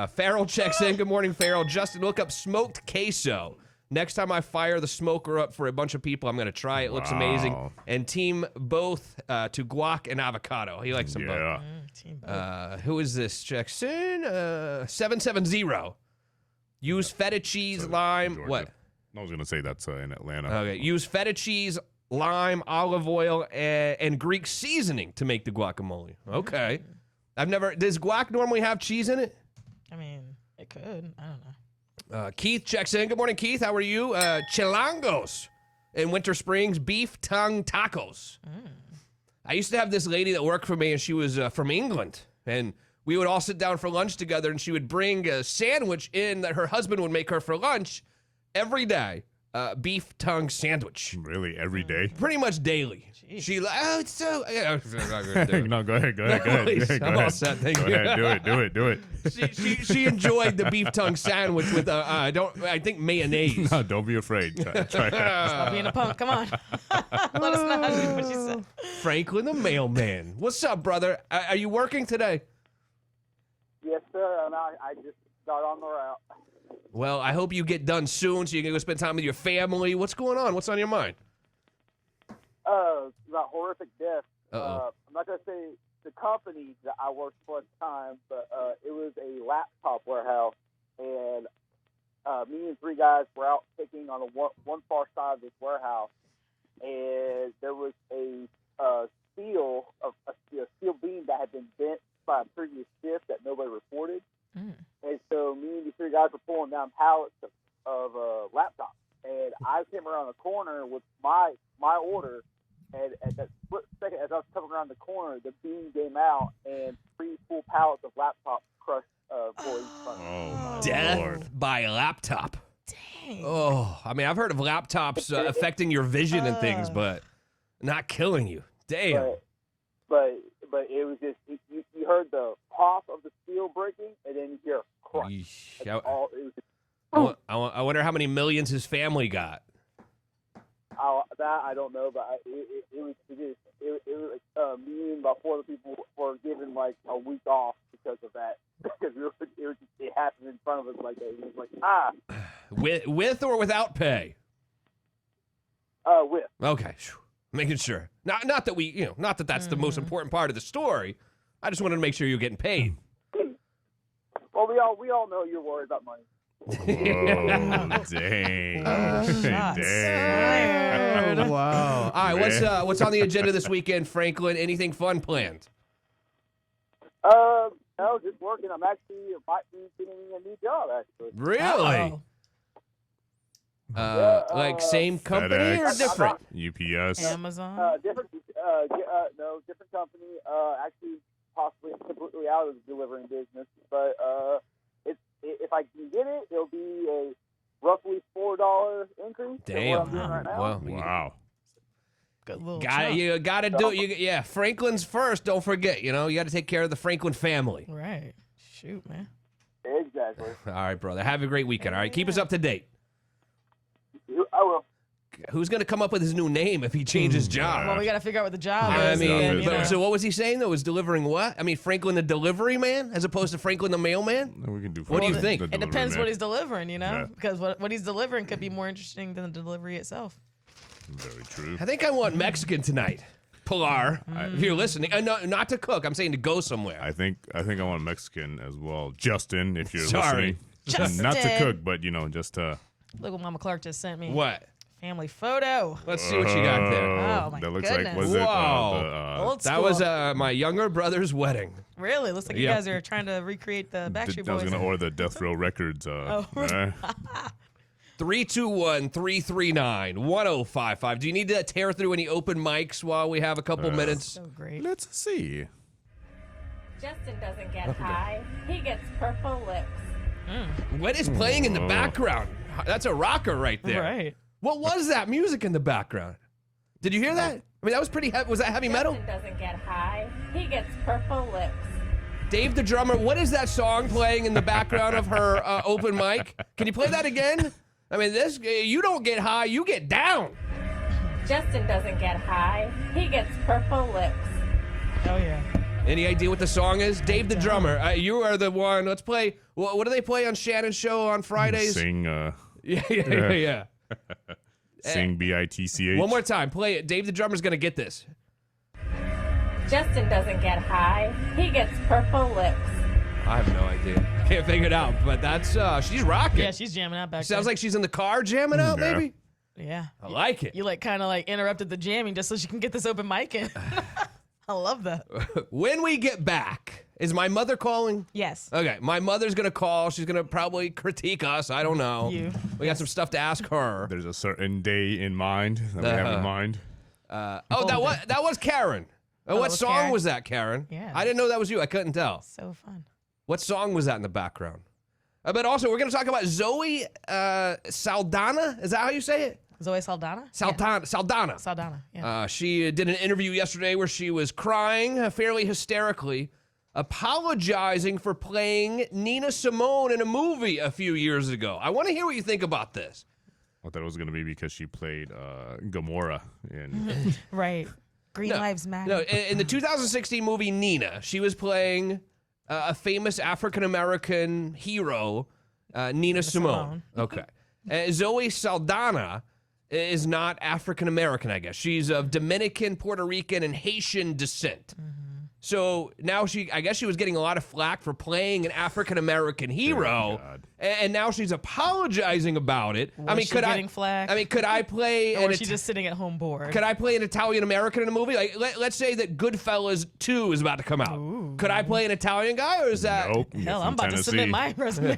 Farrell checks in. Good morning, Farrell. Justin, look up smoked queso. Next time I fire the smoker up for a bunch of people, I'm going to try it. Looks amazing. And team both to guac and avocado. He likes them both. Team both. Who is this? Checks in. 770. Use feta cheese, lime. Georgia. What? I was going to say that's in Atlanta. Okay. Use feta cheese, lime, olive oil, and Greek seasoning to make the guacamole. Okay. Does guac normally have cheese in it? I mean, it could. I don't know. Keith checks in. Good morning, Keith. How are you? Chilangos in Winter Springs, beef tongue tacos. I used to have this lady that worked for me, and she was from England. And we would all sit down for lunch together, and she would bring a sandwich in that her husband would make her for lunch every day. Beef tongue sandwich. Really? Every day? Pretty much daily. She it's so... Yeah, no, go ahead. I'm all set. Thank you. Go ahead. Do it. She enjoyed the beef tongue sandwich with I think mayonnaise. No, don't be afraid. Try it. Stop being a punk. Come on. Let us know what you said. Franklin the mailman. What's up, brother? Are you working today? Yes, sir. And I just got on the route. Well, I hope you get done soon so you can go spend time with your family. What's going on? What's on your mind? About horrific deaths. Uh-oh. I'm not going to say the company that I worked for at the time, but it was a laptop warehouse, and me and three guys were out picking on one far side of this warehouse, and there was a steel beam that had been bent by a previous shift that nobody reported. And so me and the three guys were pulling down pallets of laptops. And I came around the corner with my order, and at that split second as I was coming around the corner, the beam came out, and 3 full pallets of laptops crushed boys. Death by a laptop. Dang. Oh, I mean, I've heard of laptops affecting your vision and things, but not killing you. Damn. But it was just you heard the pop of the steel breaking, and then you hear a crush. I wonder how many millions his family got. That I don't know, but it was me and about 4 other people were given like a week off because of that. Because it happened in front of us like that. It was like with or without pay. With. Okay, making sure. Not that not that that's the most important part of the story. I just wanted to make sure you're getting paid. Well, we all know you're worried about money. Dang. Dang. Oh, wow. All right, what's on the agenda this weekend, Franklin? Anything fun planned? No, just working. I'm actually might be getting a new job, actually. Really? Like same company FedEx, or different? UPS. Amazon? Different company. Actually, possibly completely out of the delivering business, but if I can get it, it'll be a roughly $4 increase. Damn. What I'm doing right now. Well, wow. You gotta do it. Franklin's first. Don't forget. You got to take care of the Franklin family. Right. Shoot, man. Exactly. All right, brother. Have a great weekend. All right, keep us up to date. I will. Who's gonna come up with his new name if he changes job? Well, we got to figure out what the job I is. mean, so what was he saying though? Was delivering what? I mean, Franklin the delivery man as opposed to Franklin the mailman? We can do. What do you think? It depends what he's delivering, Yeah. because what he's delivering could be more interesting than the delivery itself. Very true. I think I want Mexican tonight. Pilar, if you're listening, not to cook. I'm saying to go somewhere. I think I want Mexican as well. Justin, if you're Sorry. listening. Not to cook, but just to. Look what Mama Clark just sent me. What? Family photo. Let's see what you got there. Oh, my That looks goodness. like, was it? Old that school. was my younger brother's wedding. Really? Looks like you guys are trying to recreate the Backstreet Boys. I was going to order the Death Row Records. 321-339-1055. Do you need to tear through any open mics while we have a couple minutes? So great. Let's see. Justin doesn't get high. He gets purple lips. What is playing in the background? That's a rocker right there. Right. What was that music in the background? Did you hear that? I mean, that was pretty heavy. Was that heavy metal? Justin doesn't get high. He gets purple lips. Dave the drummer, what is that song playing in the background of her open mic? Can you play that again? I mean, you don't get high, you get down. Justin doesn't get high. He gets purple lips. Oh, yeah. Any idea what the song is? Dave the drummer. You are the one. Let's play. What do they play on Shannon's show on Fridays? Sing. Yeah. Sing BITCH. One more time. Play it. Dave the drummer's going to get this. Justin doesn't get high. He gets purple lips. I have no idea. Can't figure it out. But that's, she's rocking. Yeah, she's jamming out back there. Sounds like she's in the car jamming out, maybe? Yeah. I like it. You kind of interrupted the jamming just so she can get this open mic in. I love that. When we get back, is my mother calling? Yes. Okay, my mother's going to call. She's going to probably critique us. I don't know. We got some stuff to ask her. There's a certain day in mind that we have in mind. That was Karen. What song Karen? was that, Karen? Yeah. I didn't know that was you. I couldn't tell. So fun. What song was that in the background? But also, we're going to talk about Zoe Saldana. Is that how you say it? Zoe Saldana? Saldana. Saldana, yeah. She did an interview yesterday where she was crying fairly hysterically, apologizing for playing Nina Simone in a movie a few years ago. I want to hear what you think about this. I thought it was going to be because she played Gamora in... Right. Green Lives Matter. No, in the 2016 movie Nina, she was playing a famous African-American hero, Nina Simone. Okay. Zoe Saldana is not African-American, I guess. She's of Dominican, Puerto Rican, and Haitian descent. So now I guess she was getting a lot of flack for playing an African-American hero, and now she's apologizing about it. Flack? Could I play? Or is she just sitting at home bored? Could I play an Italian-American in a movie? Like, let's say that Goodfellas 2 is about to come out. Ooh. Could I play an Italian guy, or is that? Nope. Hell, I'm about to submit my resume.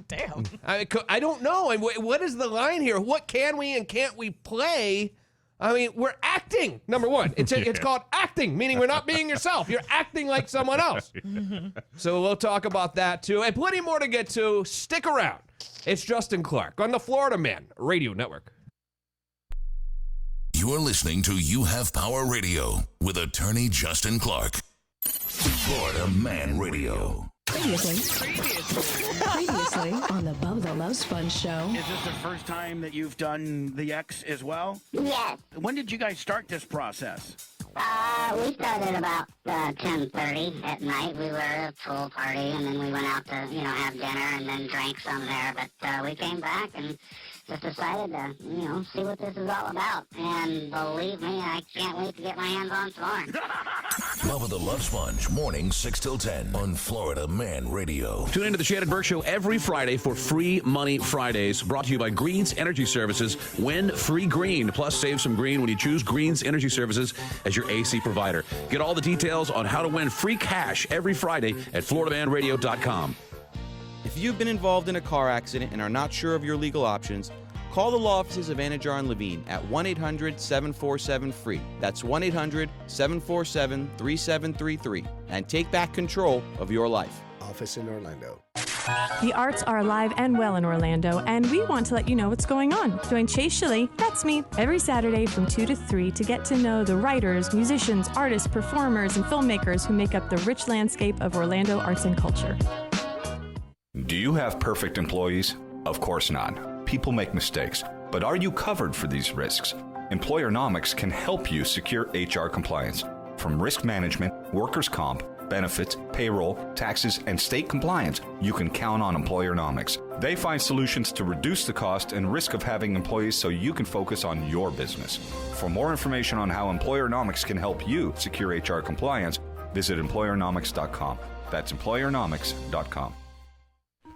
Damn. I don't know. What is the line here? What can we and can't we play? I mean, we're acting, number one. It's called acting, meaning we're not being yourself. You're acting like someone else. So we'll talk about that, too. And plenty more to get to. Stick around. It's Justin Clark on the Florida Man Radio Network. You're listening to You Have Power Radio with attorney Justin Clark. Florida Man Radio. Previously on the Bubba the Love Sponge show. Is this the first time that you've done the X as well? Yes. When did you guys start this process? We started about 10:30 at night. We were at a pool party, and then we went out to, have dinner and then drank some there. But we came back and just decided to, see what this is all about. And believe me, I can't wait to get my hands on some more. Bubba the Love Sponge, mornings 6 till 10 on Florida Man Radio. Tune into the Shannon Burke Show every Friday for Free Money Fridays, brought to you by Greens Energy Services. Win free green, plus save some green when you choose Greens Energy Services as your AC provider. Get all the details on how to win free cash every Friday at FloridaManRadio.com. If you've been involved in a car accident and are not sure of your legal options, call the law offices of Anajar and Levine at 1-800-747-FREE. That's 1-800-747-3733. And take back control of your life. Office in Orlando. The arts are alive and well in Orlando, and we want to let you know what's going on. Join Chase Shilley, that's me, every Saturday from 2 to 3 to get to know the writers, musicians, artists, performers, and filmmakers who make up the rich landscape of Orlando arts and culture. Do you have perfect employees? Of course not. People make mistakes. But are you covered for these risks? Employernomics can help you secure HR compliance. From risk management, workers' comp, benefits, payroll, taxes, and state compliance, you can count on Employernomics. They find solutions to reduce the cost and risk of having employees so you can focus on your business. For more information on how Employernomics can help you secure HR compliance, visit Employernomics.com. That's Employernomics.com.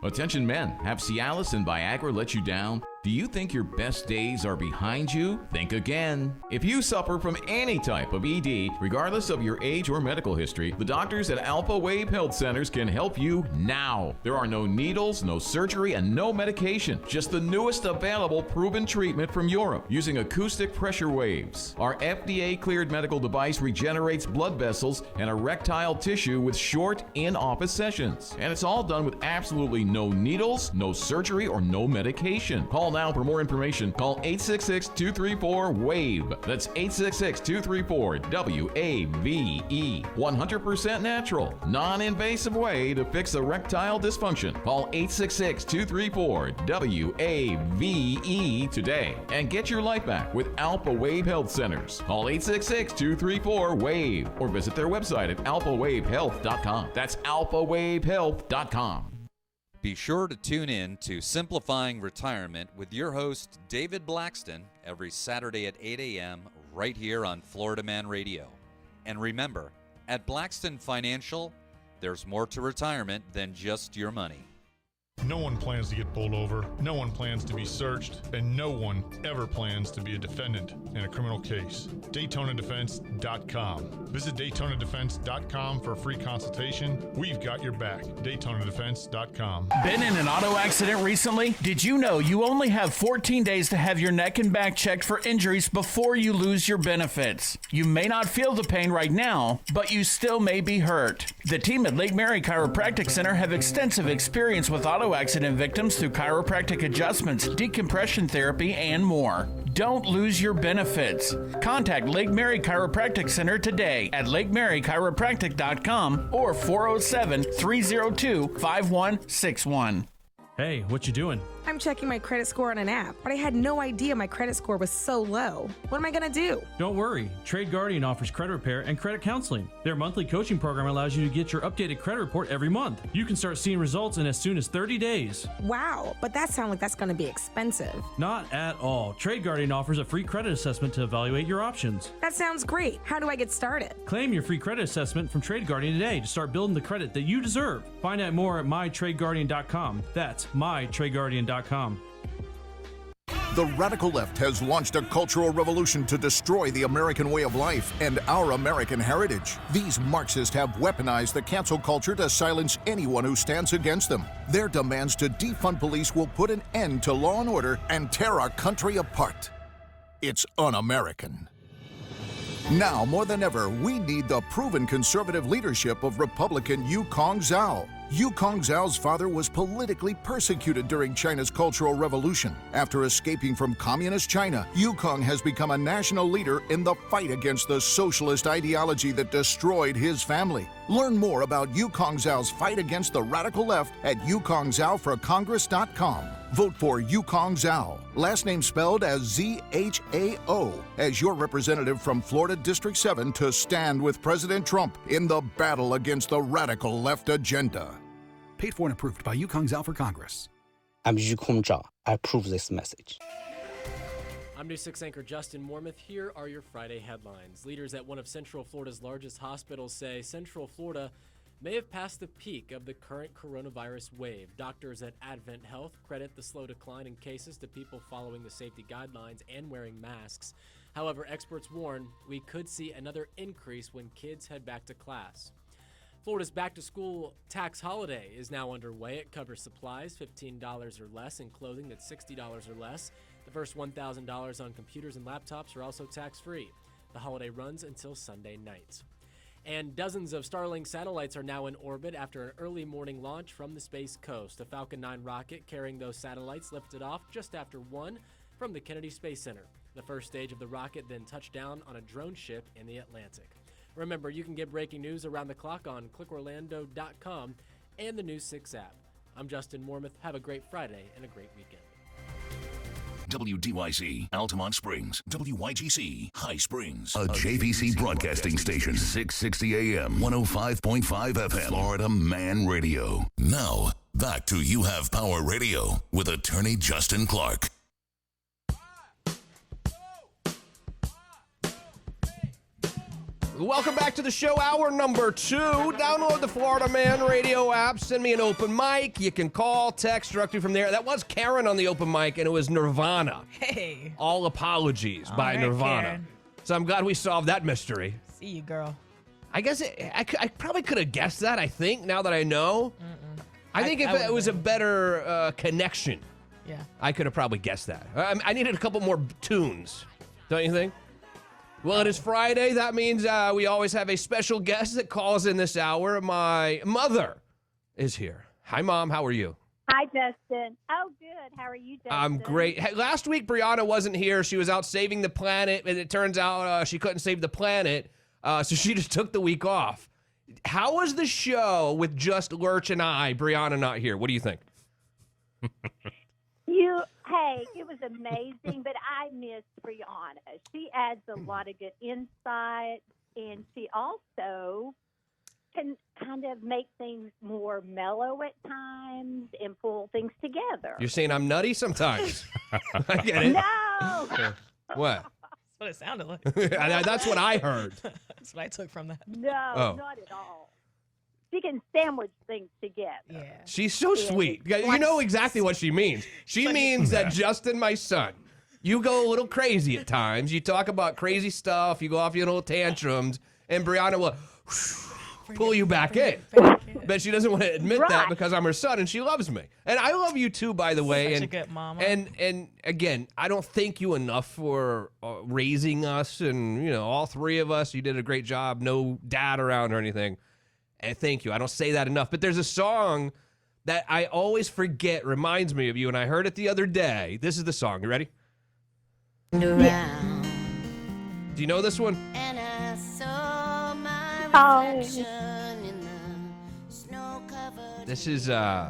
Attention men, have Cialis and Viagra let you down? Do you think your best days are behind you? Think again. If you suffer from any type of ED, regardless of your age or medical history, the doctors at Alpha Wave Health Centers can help you now. There are no needles, no surgery, and no medication. Just the newest available proven treatment from Europe using acoustic pressure waves. Our FDA-cleared medical device regenerates blood vessels and erectile tissue with short in-office sessions. And it's all done with absolutely no needles, no surgery, or no medication. Call Call now for more information. Call 866-234-WAVE. That's 866-234-WAVE. 100% natural, non-invasive way to fix erectile dysfunction. Call 866-234-WAVE today and get your life back with Alpha Wave Health Centers. Call 866-234-WAVE or visit their website at alphawavehealth.com. That's alphawavehealth.com. Be sure to tune in to Simplifying Retirement with your host, David Blackston, every Saturday at 8 a.m. right here on Florida Man Radio. And remember, at Blackston Financial, there's more to retirement than just your money. No one plans to get pulled over, no one plans to be searched, and no one ever plans to be a defendant in a criminal case. DaytonaDefense.com. Visit DaytonaDefense.com for a free consultation. We've got your back. DaytonaDefense.com. Been in an auto accident recently? Did you know you only have 14 days to have your neck and back checked for injuries before you lose your benefits? You may not feel the pain right now, but you still may be hurt. The team at Lake Mary Chiropractic Center have extensive experience with auto accident victims through chiropractic adjustments, decompression therapy, and more. Don't lose your benefits. Contact Lake Mary Chiropractic Center today at LakeMaryChiropractic.com or 407-302-5161. Hey, what you doing? I'm checking my credit score on an app, but I had no idea my credit score was so low. What am I going to do? Don't worry. Trade Guardian offers credit repair and credit counseling. Their monthly coaching program allows you to get your updated credit report every month. You can start seeing results in as soon as 30 days. Wow, but that sounds like that's going to be expensive. Not at all. Trade Guardian offers a free credit assessment to evaluate your options. That sounds great. How do I get started? Claim your free credit assessment from Trade Guardian today to start building the credit that you deserve. Find out more at mytradeguardian.com. That's mytradeguardian.com. The radical left has launched a cultural revolution to destroy the American way of life and our American heritage. These Marxists have weaponized the cancel culture to silence anyone who stands against them. Their demands to defund police will put an end to law and order and tear our country apart. It's un-American. Now, more than ever, we need the proven conservative leadership of Republican Yukong Zhao. Yukong Zhao's father was politically persecuted during China's Cultural Revolution. After escaping from communist China, Yukong has become a national leader in the fight against the socialist ideology that destroyed his family. Learn more about Yukong Zhao's fight against the radical left at YukongZhao4Congress.com. Vote for Yukong Zhao, last name spelled as Z-H-A-O, as your representative from Florida District 7 to stand with President Trump in the battle against the radical left agenda. Paid for and approved by Yukong Zhao for Congress. I'm Yukong Zhao. I approve this message. I'm News 6 anchor Justin Mormith. Here are your Friday headlines. Leaders at one of Central Florida's largest hospitals say Central Florida may have passed the peak of the current coronavirus wave. Doctors at Advent Health credit the slow decline in cases to people following the safety guidelines and wearing masks. However, experts warn we could see another increase when kids head back to class. Florida's back-to-school tax holiday is now underway. It covers supplies, $15 or less, and clothing that's $60 or less. The first $1,000 on computers and laptops are also tax-free. The holiday runs until Sunday night. And dozens of Starlink satellites are now in orbit after an early morning launch from the Space Coast. A Falcon 9 rocket carrying those satellites lifted off just after 1 from the Kennedy Space Center. The first stage of the rocket then touched down on a drone ship in the Atlantic. Remember, you can get breaking news around the clock on clickorlando.com and the News 6 app. I'm Justin Mormith. Have a great Friday and a great weekend. WDYC, Altamont Springs. WYGC, High Springs. A JVC broadcasting station. 660 AM, 105.5 FM. Florida Man Radio. Now, back to You Have Power Radio with attorney Justin Clark. Welcome back to the show, hour number 2. Download the Florida Man Radio app. Send me an open mic. You can call, text directly from there. That was Karen on the open mic, and it was Nirvana. Hey. All Apologies by right, Nirvana. Karen. So I'm glad we solved that mystery. See you, girl. I guess I probably could have guessed that, I think, now that I know. I think if it was a better connection, yeah, I could have probably guessed that. I needed a couple more tunes, don't you think? Well, it is Friday. That means we always have a special guest that calls in this hour. My mother is here. Hi, Mom. How are you? Hi, Justin. Oh, good. How are you, Justin? I'm great. Hey, last week, Brianna wasn't here. She was out saving the planet, and it turns out she couldn't save the planet, so she just took the week off. How was the show with just Lurch and I, Brianna not here? What do you think? Hey, it was amazing, but I miss Brianna. She adds a lot of good insight, and she also can kind of make things more mellow at times and pull things together. You're saying I'm nutty sometimes. I get it. No! What? That's what it sounded like. That's what I heard. That's what I took from that. No, not at all. She can sandwich things together. Yeah. She's so sweet. You know exactly what she means. She means that Justin, my son, you go a little crazy at times. You talk about crazy stuff. You go off your little tantrums, and Brianna will pull you back in. But she doesn't want to admit that because I'm her son and she loves me. And I love you too, by the way. Such a good mama. And again, I don't thank you enough for raising us, and all three of us. You did a great job. No dad around or anything. And thank you. I don't say that enough. But there's a song that I always forget reminds me of you, and I heard it the other day. This is the song. You ready? Around. Do you know this one? And I saw my reflection in the snow-covered. This is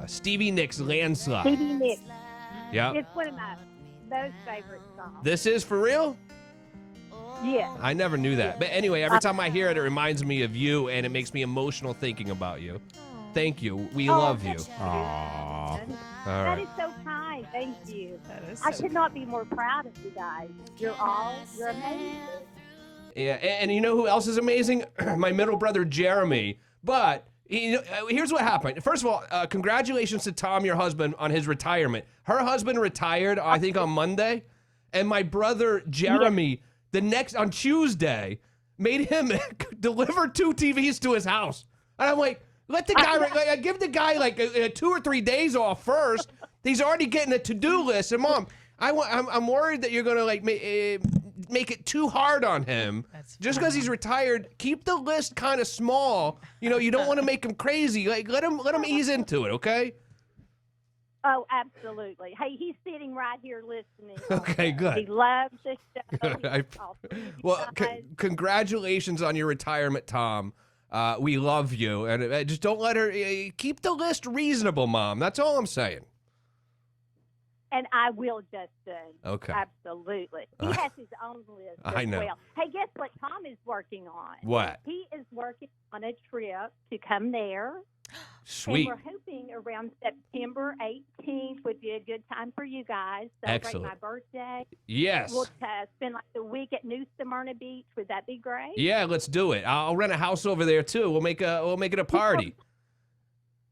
Stevie Nicks' Landslide. Stevie Nicks. Yeah. It's one of my most favorite songs. This is for real? Yeah. I never knew that. But anyway, every time I hear it, it reminds me of you, and it makes me emotional thinking about you. Thank you. We love you. Aww. All That right. is so kind. Thank you. Is I so could not be more proud of you guys. You're amazing. Yeah, and you know who else is amazing? My middle brother, Jeremy. But here's what happened. First of all, congratulations to Tom, your husband, on his retirement. Her husband retired, I think, on Monday. And my brother, Jeremy, on Tuesday, made him deliver 2 TVs to his house. And I'm like, let the guy, give the guy like 2 or 3 days off first. He's already getting a to-do list. And Mom, I'm worried that you're gonna make it too hard on him. Just because he's retired. Keep the list kind of small. You don't want to make him crazy. Like let him ease into it, okay? Oh, absolutely. Hey, he's sitting right here listening. Okay, good. He loves the show. Congratulations on your retirement, Tom. We love you, and just don't let her keep the list reasonable, Mom. That's all I'm saying. And I will, Justin. Okay. Absolutely. He has his own list as I know. well. Hey, guess what Tom is working on? What? He is working on a trip to come there. Sweet. And we're hoping around September 18th would be a good time for you guys. Celebrate Excellent. my birthday. Yes. We'll spend like the week at New Smyrna Beach. Would that be great? Yeah, let's do it. I'll rent a house over there too. We'll make it a party.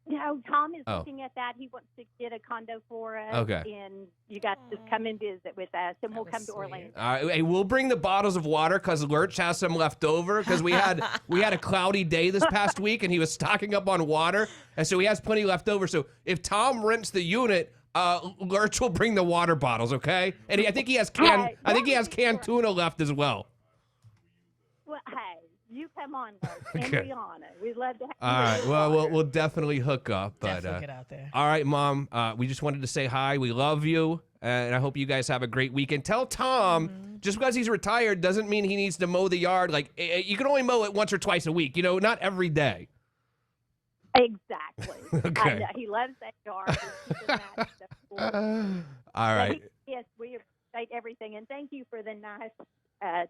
No, Tom is Oh. looking at that. He wants to get a condo for us. Okay. And you guys just come and visit with us, and we'll come to Orlando. All right, hey, we'll bring the bottles of water because Lurch has some left over because we had a cloudy day this past week and he was stocking up on water, and so he has plenty left over. So if Tom rents the unit, Lurch will bring the water bottles, okay? And I think he has canned tuna left as well. Well, hey, you come on, Lurch, and Okay. Brianna. We'd love to have All you. right, well, we'll definitely hook up. But Definitely get out there. All right, Mom. We just wanted to say hi. We love you, and I hope you guys have a great weekend. Tell Tom, just because he's retired doesn't mean he needs to mow the yard. Like you can only mow it once or twice a week. Not every day. Exactly. Okay. I know. He loves that yard. All right. Yes, we appreciate everything, and thank you for the nice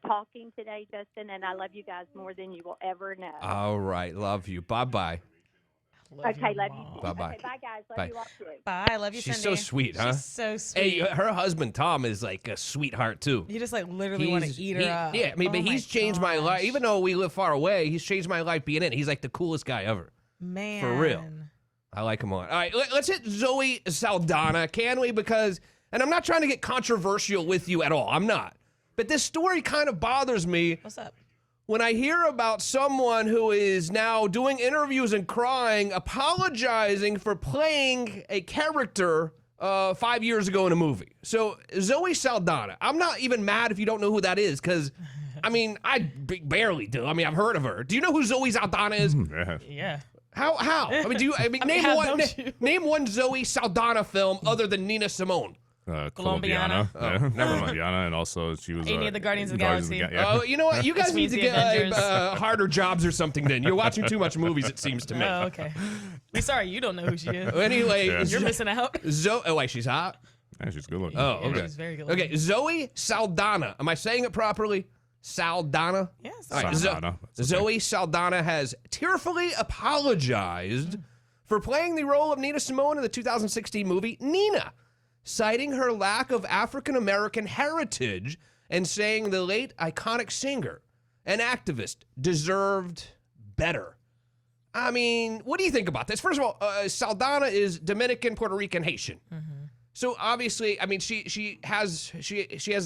talking today, Justin. And I love you guys more than you will ever know. All right. Love you. Bye-bye. Okay, love you too. Bye-bye. Okay, bye, guys. Love Bye. you all too. Bye. Love you, She's Cindy. so sweet, huh? She's so sweet. Hey, her husband Tom is like a sweetheart too. You just literally want to eat her up. Yeah, I mean, Oh but my he's changed my life. Even though we live far away, he's changed my life being in it. He's like the coolest guy ever. Man. For real. I like him a lot. All right, let's hit Zoe Saldana, can we? Because, and I'm not trying to get controversial with you at all. I'm not. But this story kind of bothers me. What's up? When I hear about someone who is now doing interviews and crying, apologizing for playing a character 5 years ago in a movie. So Zoe Saldana, I'm not even mad if you don't know who that is, because I mean, I barely do. I mean, I've heard of her. Do you know who Zoe Saldana is? Yeah. How? I mean, name one Zoe Saldana film other than Nina Simone. Colombiana. Oh, never mind. Colombiana, and also she was Any of the Guardians of the Galaxy. Oh, you know what? You guys need to The get Avengers. harder jobs or something. Then you're watching too much movies. It seems to me. Oh, okay. We sorry, you don't know who she is. Anyway, You're missing out. Oh, wait, she's hot. Yeah, she's good looking. Oh, Yeah, okay. she's very good Okay, looking. Zoe Saldana. Am I saying it properly? Saldana? Yes. All right, Saldana. Zoe Saldana has tearfully apologized for playing the role of Nina Simone in the 2016 movie Nina, citing her lack of African-American heritage and saying the late iconic singer and activist deserved better. I mean, what do you think about this? First of all, Saldana is Dominican, Puerto Rican, Haitian. So obviously, I mean, she has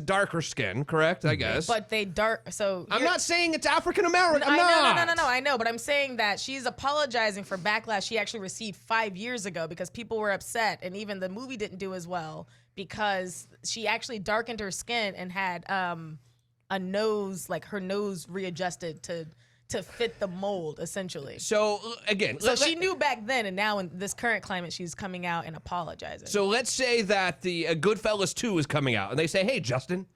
darker skin, correct? I guess. But they so I'm not saying it's African American. No, I know, but I'm saying that she's apologizing for backlash she actually received 5 years ago because people were upset, and even the movie didn't do as well because she actually darkened her skin and had a nose, like her nose readjusted to fit the mold, essentially. So again, so she knew back then, and now in this current climate, she's coming out and apologizing. So let's say that the Goodfellas 2 is coming out, and they say, "Hey, Justin,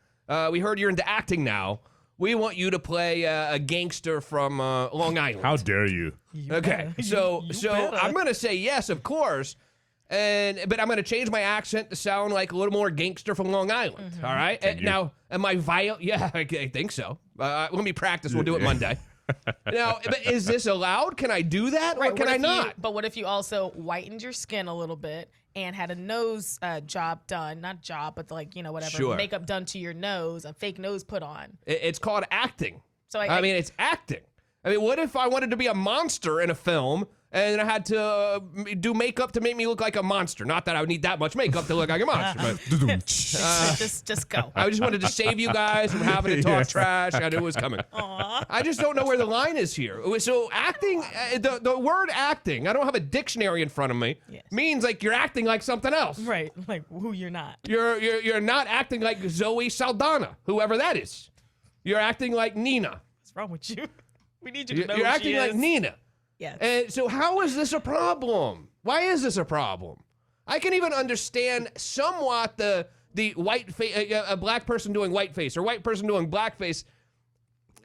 we heard you're into acting now. We want you to play a gangster from Long Island." How dare you? Okay, so I'm gonna say yes, of course, but I'm gonna change my accent to sound like a little more gangster from Long Island. All right. Now, am I violent? Yeah, I think so. Let me practice. We'll do it Monday. Now, but is this allowed? Can I do that, or can I not? But what if you also whitened your skin a little bit and had a nose job done? Not job, but like, whatever. Sure. Makeup done to your nose, a fake nose put on. It's called acting. So I mean, it's acting. I mean, what if I wanted to be a monster in a film and I had to do makeup to make me look like a monster? Not that I would need that much makeup to look like a monster, but just go. I just wanted to save you guys from having to talk trash. I knew it was coming. I just don't know where the line is here. So acting, the word acting, I don't have a dictionary in front of me, means like you're acting like something else. Right, like who you're not. You're not acting like Zoe Saldana, whoever that is. You're acting like Nina. What's wrong with you? We need you to know You're who acting she like is. Nina. Yes. And so how is this a problem? Why is this a problem? I can even understand somewhat the white a black person doing whiteface or white person doing blackface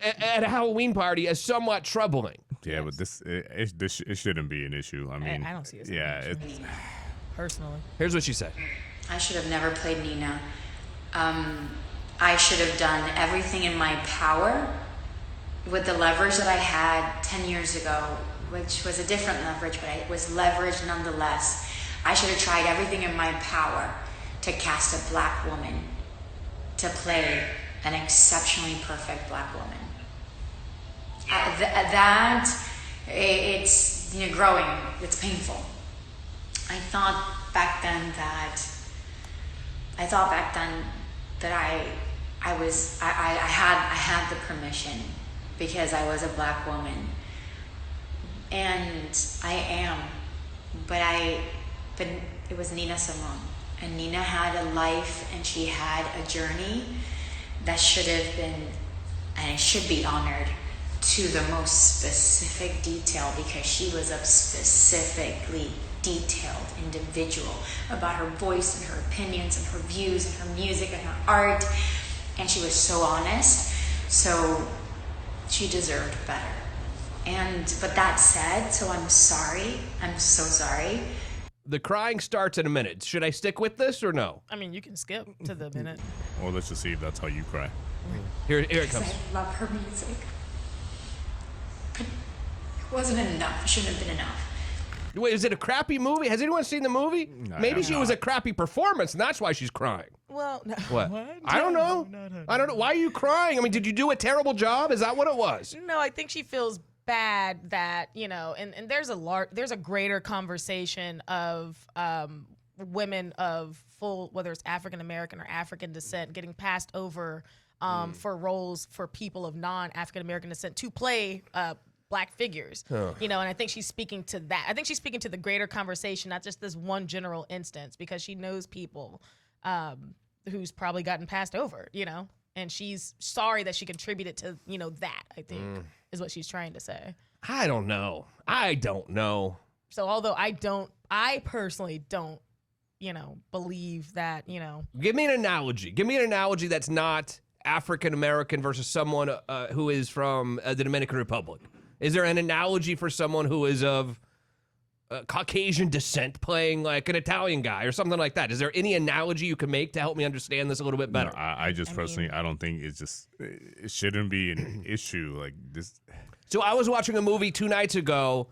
at a Halloween party as somewhat troubling. Yeah, but it shouldn't be an issue. I mean, I don't see it as an issue. it's Personally. Here's what she said. I should have never played Nina. I should have done everything in my power with the leverage that I had 10 years ago, which was a different leverage, but it was leverage nonetheless. I should have tried everything in my power to cast a black woman to play an exceptionally perfect black woman. It's growing. It's painful. I thought back then that I had the permission because I was a black woman, and I am, but it was Nina Simone, and Nina had a life and she had a journey that should have been, and it should be honored to the most specific detail because she was a specifically detailed individual about her voice and her opinions and her views and her music and her art, and she was so honest, so she deserved better. But that said, so I'm sorry. I'm so sorry. The crying starts in a minute. Should I stick with this or no? I mean, you can skip to the minute. well, let's just see if that's how you cry. Here it comes. I love her music. But it wasn't enough. It shouldn't have been enough. Wait, is it a crappy movie? Has anyone seen the movie? Maybe she was a crappy performance, and that's why she's crying. Well, no. What? I don't know. I don't know. Why are you crying? I mean, did you do a terrible job? Is that what it was? No, I think she feels bad that, and there's a greater conversation of women of full, whether it's African American or African descent, getting passed over for roles for people of non-African American descent to play black figures, and I think she's speaking to that. I think she's speaking to the greater conversation, not just this one general instance, because she knows people who's probably gotten passed over, and she's sorry that she contributed to that. I think is what she's trying to say. I don't know. So although I personally don't, believe that, Give me an analogy. Give me an analogy that's not African American versus someone who is from the Dominican Republic. Is there an analogy for someone who is of Caucasian descent playing like an Italian guy or something like that? Is there any analogy you can make to help me understand this a little bit better? No, I just personally, I don't think it shouldn't be an issue like this. So I was watching a movie 2 nights ago,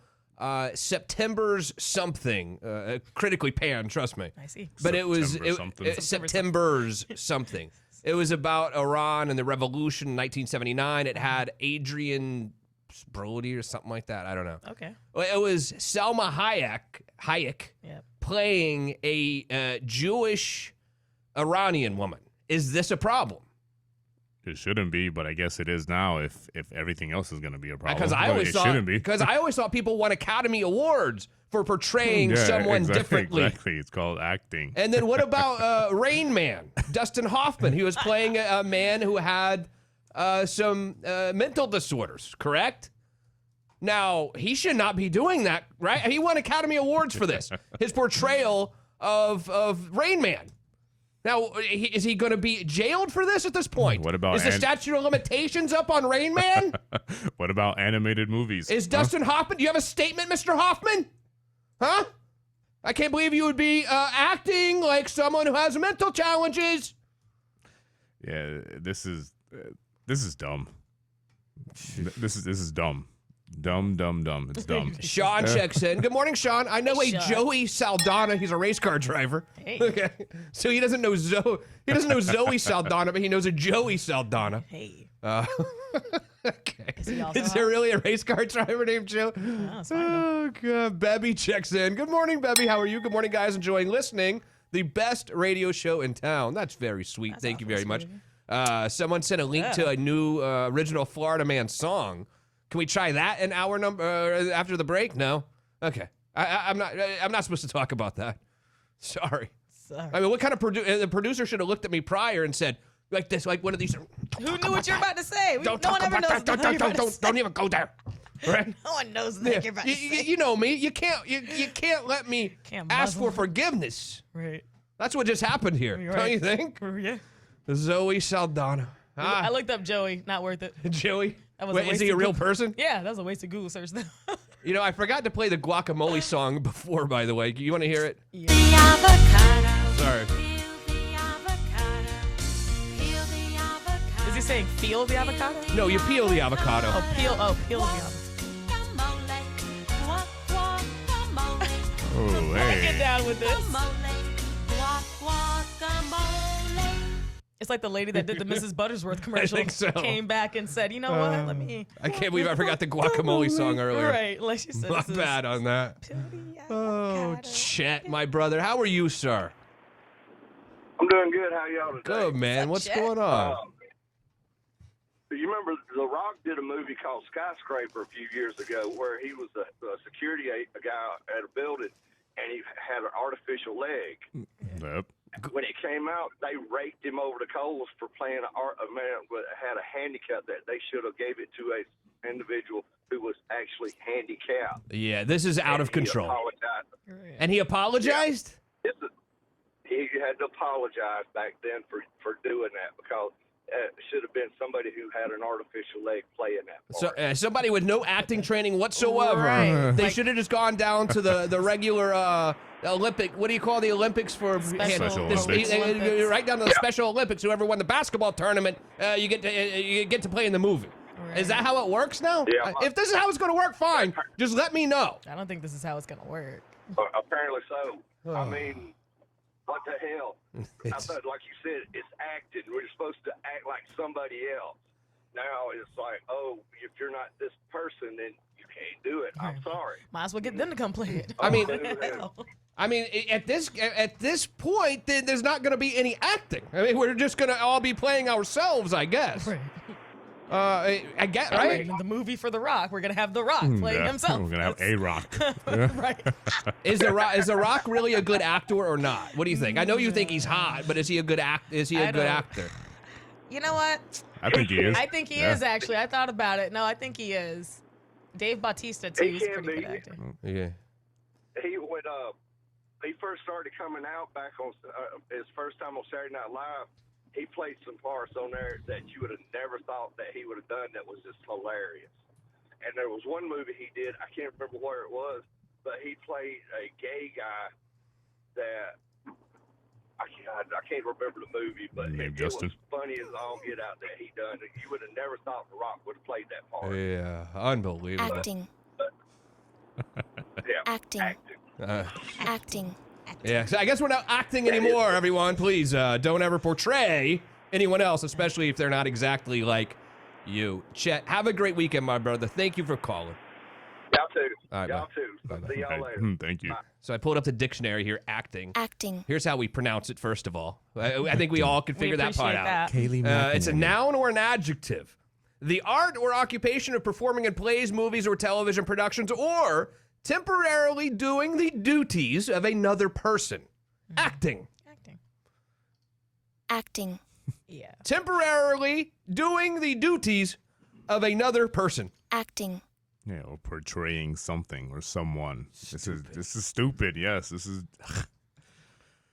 September's something, critically panned, trust me. I see. But it was something. September's something. It was about Iran and the revolution in 1979. It had Adrian Brody or something like that. I don't know. Okay. It was Selma Hayek playing a Jewish Iranian woman. Is this a problem? It shouldn't be, but I guess it is now if everything else is going to be a problem. Because I always thought people won Academy Awards for portraying someone differently. Exactly. It's called acting. And then what about Rain Man, Dustin Hoffman? He was playing a man who had some mental disorders, correct? Now, he should not be doing that, right? He won Academy Awards for this. His portrayal of Rain Man. Now, is he going to be jailed for this at this point? What about is the statute of limitations up on Rain Man? What about animated movies? Is Dustin Hoffman? Do you have a statement, Mr. Hoffman? Huh? I can't believe you would be acting like someone who has mental challenges. Yeah, this is dumb. This is dumb. Dumb. It's dumb. Sean checks in. Good morning, Sean. I know a Joey Saldana. He's a race car driver. Hey. Okay. So he doesn't know Zoe. He doesn't know Zoe Saldana, but he knows a Joey Saldana. Hey. Okay. Is there really a race car driver named Joe? Oh, God. Bebby checks in. Good morning, Bebby. How are you? Good morning, guys. Enjoying listening. The best radio show in town. That's very sweet. Thank you very much. Someone sent a link to a new original Florida Man song. Can we try that in hour number after the break? No. Okay. I'm not supposed to talk about that. Sorry. I mean, what kind of the producer should have looked at me prior and said like this, like one of these. Who knew what you're about to say? Don't even go there. Right? No one knows what you're about to say. You know me. You can't let me ask for forgiveness. Right. That's what just happened here. You're Don't right. you think? Yeah. Zoe Saldana. I looked up Joey. Not worth it. Joey? That was Wait, is he a real person? Yeah, that was a wasted Google search. You know, I forgot to play the guacamole song before, by the way. You want to hear it? The avocado. Sorry. Is he saying feel the avocado? No, you peel the avocado. Peel the avocado. Oh, I hey. get down with this. It's like the lady that did the Mrs. Buttersworth commercial. I think so. Came back and said, you know what? Let me. I can't believe I forgot the guacamole song earlier. Right. Like she said. My bad on that. Oh, Chet, my brother. How are you, sir? I'm doing good. How y'all today? Good, man. What's going on? You remember The Rock did a movie called Skyscraper a few years ago where he was a security guy at a building and he had an artificial leg. Yep. When it came out, they raked him over the coals for playing a man that had a handicap that they should have gave it to a individual who was actually handicapped. Yeah, this is out of control. He apologized. And he apologized? Yeah. He had to apologize back then for doing that because it should have been somebody who had an artificial leg playing that part. So somebody with no acting training whatsoever. Right. They should have just gone down to the regular Olympic. What do you call the Olympics for? Special Olympics. Right down to the Special Olympics. Whoever won the basketball tournament, you get to play in the movie. Right. Is that how it works now? Yeah. If this is how it's going to work, fine. Just let me know. I don't think this is how it's going to work. Apparently so. I mean, what the hell? I thought, like you said, it's acting. We're supposed to act like somebody else. Now it's like, oh, if you're not this person, then you can't do it. I'm sorry. Might as well get them to come play it. I mean, at this point, then there's not going to be any acting. I mean, we're just going to all be playing ourselves, I guess. Right. I get right. In the movie for The Rock, we're gonna have The Rock playing himself. We're gonna have a Rock. Right. Is The Rock really a good actor or not? What do you think? I know you think he's hot, but is he a good actor? You know what? I think he is. I think he is, actually. I thought about it. No, I think he is. Dave Bautista, too. He's pretty good actor. Yeah. He first started coming out back on his first time on Saturday Night Live. He played some parts on there that you would have never thought that he would have done that was just hilarious. And there was one movie he did, I can't remember where it was, but he played a gay guy that I can't remember the movie, but it was funny as all get out that he done it. You would have never thought The Rock would have played that part. Yeah, unbelievable. Acting. Yeah. Acting. Acting. Yeah, so I guess we're not acting anymore, everyone. Please don't ever portray anyone else, especially if they're not exactly like you. Chet, have a great weekend, my brother. Thank you for calling. Y'all too. All right, Y'all bye. too. Bye-bye. See y'all later. Thank you. Bye. So I pulled up the dictionary here, acting. Acting. Here's how we pronounce it, first of all. I think we all can figure that part out. Kaylee McEnany. It's a noun or an adjective. The art or occupation of performing in plays, movies, or television productions, or temporarily doing the duties of another person. Acting. Acting. Yeah. Temporarily doing the duties of another person. Acting. Yeah, or portraying something or someone. This is stupid. Yes, this is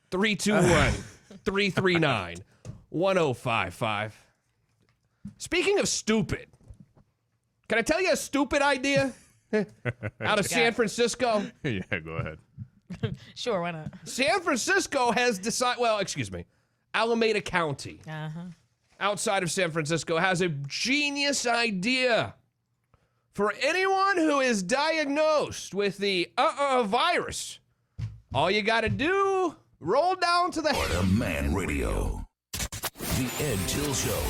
321-339-1055. Speaking of stupid, can I tell you a stupid idea out of San Francisco? Yeah, go ahead. Sure, why not? San Francisco has decided, Alameda County, outside of San Francisco, has a genius idea. For anyone who is diagnosed with the virus, all you got to do, roll down to the Florida Man Radio. The Ed Till Show.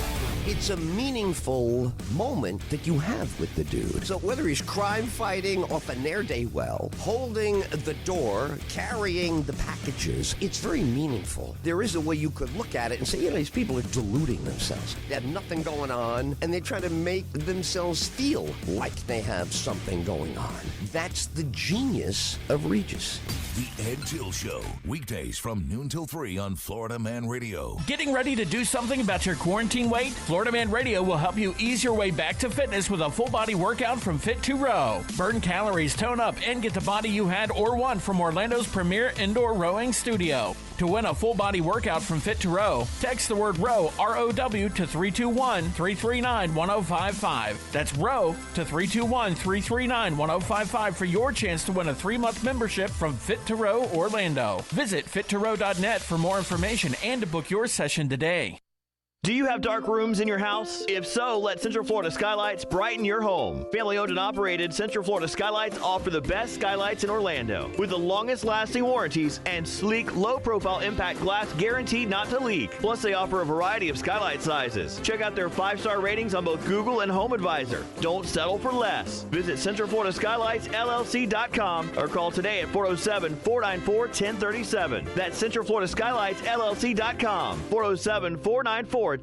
It's a meaningful moment that you have with the dude. So whether he's crime fighting off a ne'er-do-well, holding the door, carrying the packages, it's very meaningful. There is a way you could look at it and say, these people are deluding themselves. They have nothing going on, and they try to make themselves feel like they have something going on. That's the genius of Regis. The Ed Till Show. Weekdays from noon till 3 on Florida Man Radio. Getting ready to do something about your quarantine weight? Florida Man Radio will help you ease your way back to fitness with a full body workout from Fit to Row. Burn calories, tone up, and get the body you had or want from Orlando's premier indoor rowing studio. To win a full body workout from Fit to Row, text the word ROW, R-O-W, to 321-339-1055. That's ROW to 321-339-1055 for your chance to win a 3-month membership from Fit to Row Orlando. Visit fittorow.net for more information and to book your session today. Do you have dark rooms in your house? If so, let Central Florida Skylights brighten your home. Family owned and operated, Central Florida Skylights offer the best skylights in Orlando with the longest lasting warranties and sleek, low profile impact glass guaranteed not to leak. Plus, they offer a variety of skylight sizes. Check out their 5-star ratings on both Google and HomeAdvisor. Don't settle for less. Visit CentralFloridaSkylightsLLC.com or call today at 407-494-1037. That's CentralFloridaSkylightsLLC.com. 407-494-1037.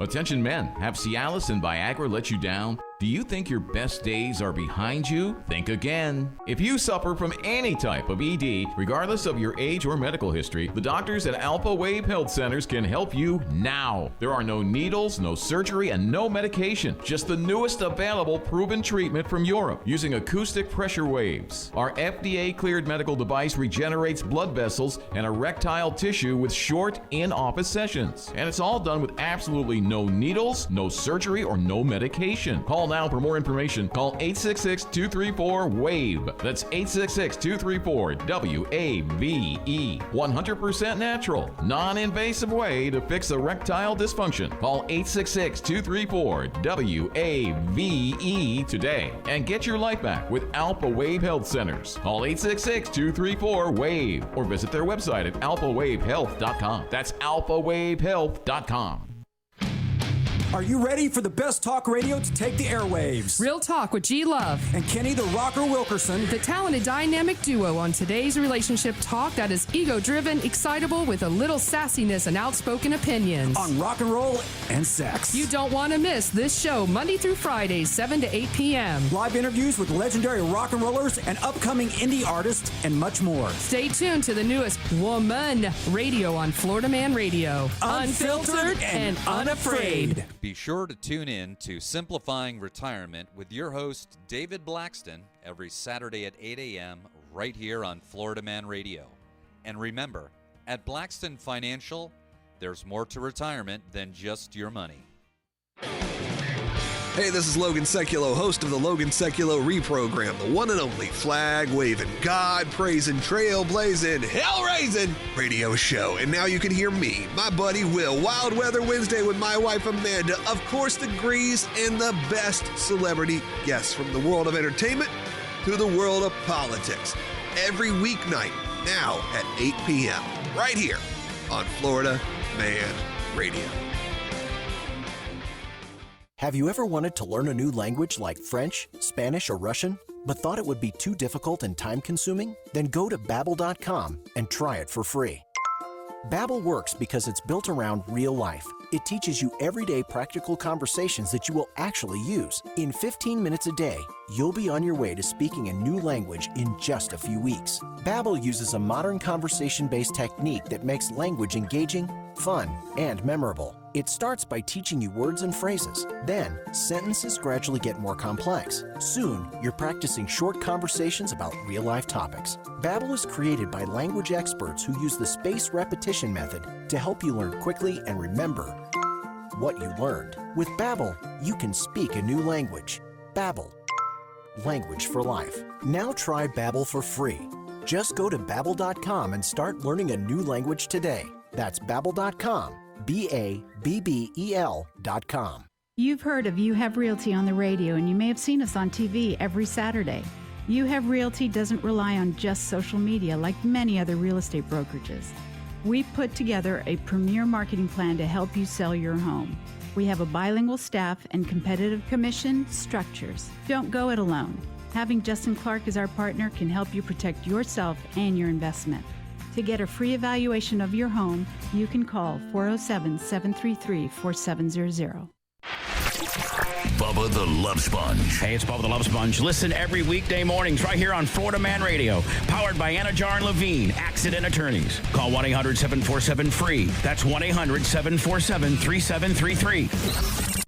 Attention men, have Cialis and Viagra let you down? Do you think your best days are behind you? Think again. If you suffer from any type of ED, regardless of your age or medical history, the doctors at Alpha Wave Health Centers can help you now. There are no needles, no surgery, and no medication. Just the newest available proven treatment from Europe using acoustic pressure waves. Our FDA-cleared medical device regenerates blood vessels and erectile tissue with short in-office sessions. And it's all done with absolutely no needles, no surgery, or no medication. Call now for more information. Call 866-234-WAVE. That's 866-234-WAVE. 100% natural, non-invasive way to fix erectile dysfunction. Call 866-234-WAVE today and get your life back with Alpha Wave Health Centers. Call 866-234-WAVE or visit their website at alphawavehealth.com. That's alphawavehealth.com. Are you ready for the best talk radio to take the airwaves? Real Talk with G Love and Kenny the Rocker Wilkerson, the talented dynamic duo on today's relationship talk that is ego-driven, excitable, with a little sassiness and outspoken opinions on rock and roll and sex. You don't want to miss this show Monday through Friday, 7 to 8 p.m. Live interviews with legendary rock and rollers and upcoming indie artists and much more. Stay tuned to the newest Woman Radio on Florida Man Radio. Unfiltered and unafraid. Be sure to tune in to Simplifying Retirement with your host, David Blackston, every Saturday at 8 a.m. right here on Florida Man Radio. And remember, at Blackston Financial, there's more to retirement than just your money. Hey, this is Logan Seculo, host of the Logan Seculo Reprogram, the one and only flag-waving, God-praising, trail-blazing, hell-raising radio show. And now you can hear me, my buddy Will, Wild Weather Wednesday with my wife Amanda, of course the Grease, and the best celebrity guests from the world of entertainment to the world of politics. Every weeknight, now at 8 p.m., right here on Florida Man Radio. Have you ever wanted to learn a new language like French, Spanish, or Russian, but thought it would be too difficult and time-consuming? Then go to Babbel.com and try it for free. Babbel works because it's built around real life. It teaches you everyday practical conversations that you will actually use. In 15 minutes a day, you'll be on your way to speaking a new language in just a few weeks. Babbel uses a modern conversation-based technique that makes language engaging, fun, and memorable. It starts by teaching you words and phrases. Then, sentences gradually get more complex. Soon, you're practicing short conversations about real-life topics. Babbel is created by language experts who use the spaced repetition method to help you learn quickly and remember what you learned. With Babbel, you can speak a new language. Babbel, language for life. Now try Babbel for free. Just go to Babbel.com and start learning a new language today. That's Babbel.com. Babbel.com. You've heard of You Have Realty on the radio, and you may have seen us on TV every Saturday. You Have Realty doesn't rely on just social media like many other real estate brokerages. We put together a premier marketing plan to help you sell your home. We have a bilingual staff and competitive commission structures. Don't go it alone. Having Justin Clark as our partner can help you protect yourself and your investment. To get a free evaluation of your home, you can call 407-733-4700. Bubba the Love Sponge. Hey, it's Bubba the Love Sponge. Listen every weekday mornings right here on Florida Man Radio. Powered by Anajar and Levine, Accident Attorneys. Call 1-800-747-FREE. That's 1-800-747-3733.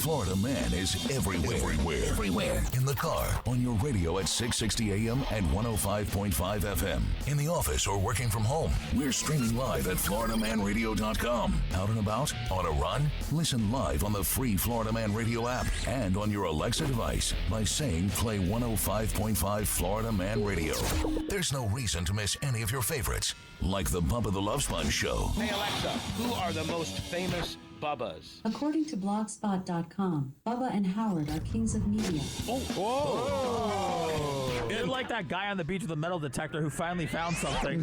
Florida Man is everywhere. In the car, on your radio at 660 AM and 105.5 FM. In the office or working from home, we're streaming live at FloridaManRadio.com. Out and about, on a run, listen live on the free Florida Man Radio app and on your Alexa device by saying play 105.5 Florida Man Radio. There's no reason to miss any of your favorites, like the Bubba the Love Sponge show. Hey, Alexa, who are the most famous Bubbas? According to Blogspot.com, Bubba and Howard are kings of media. You're like that guy on the beach with a metal detector who finally found something.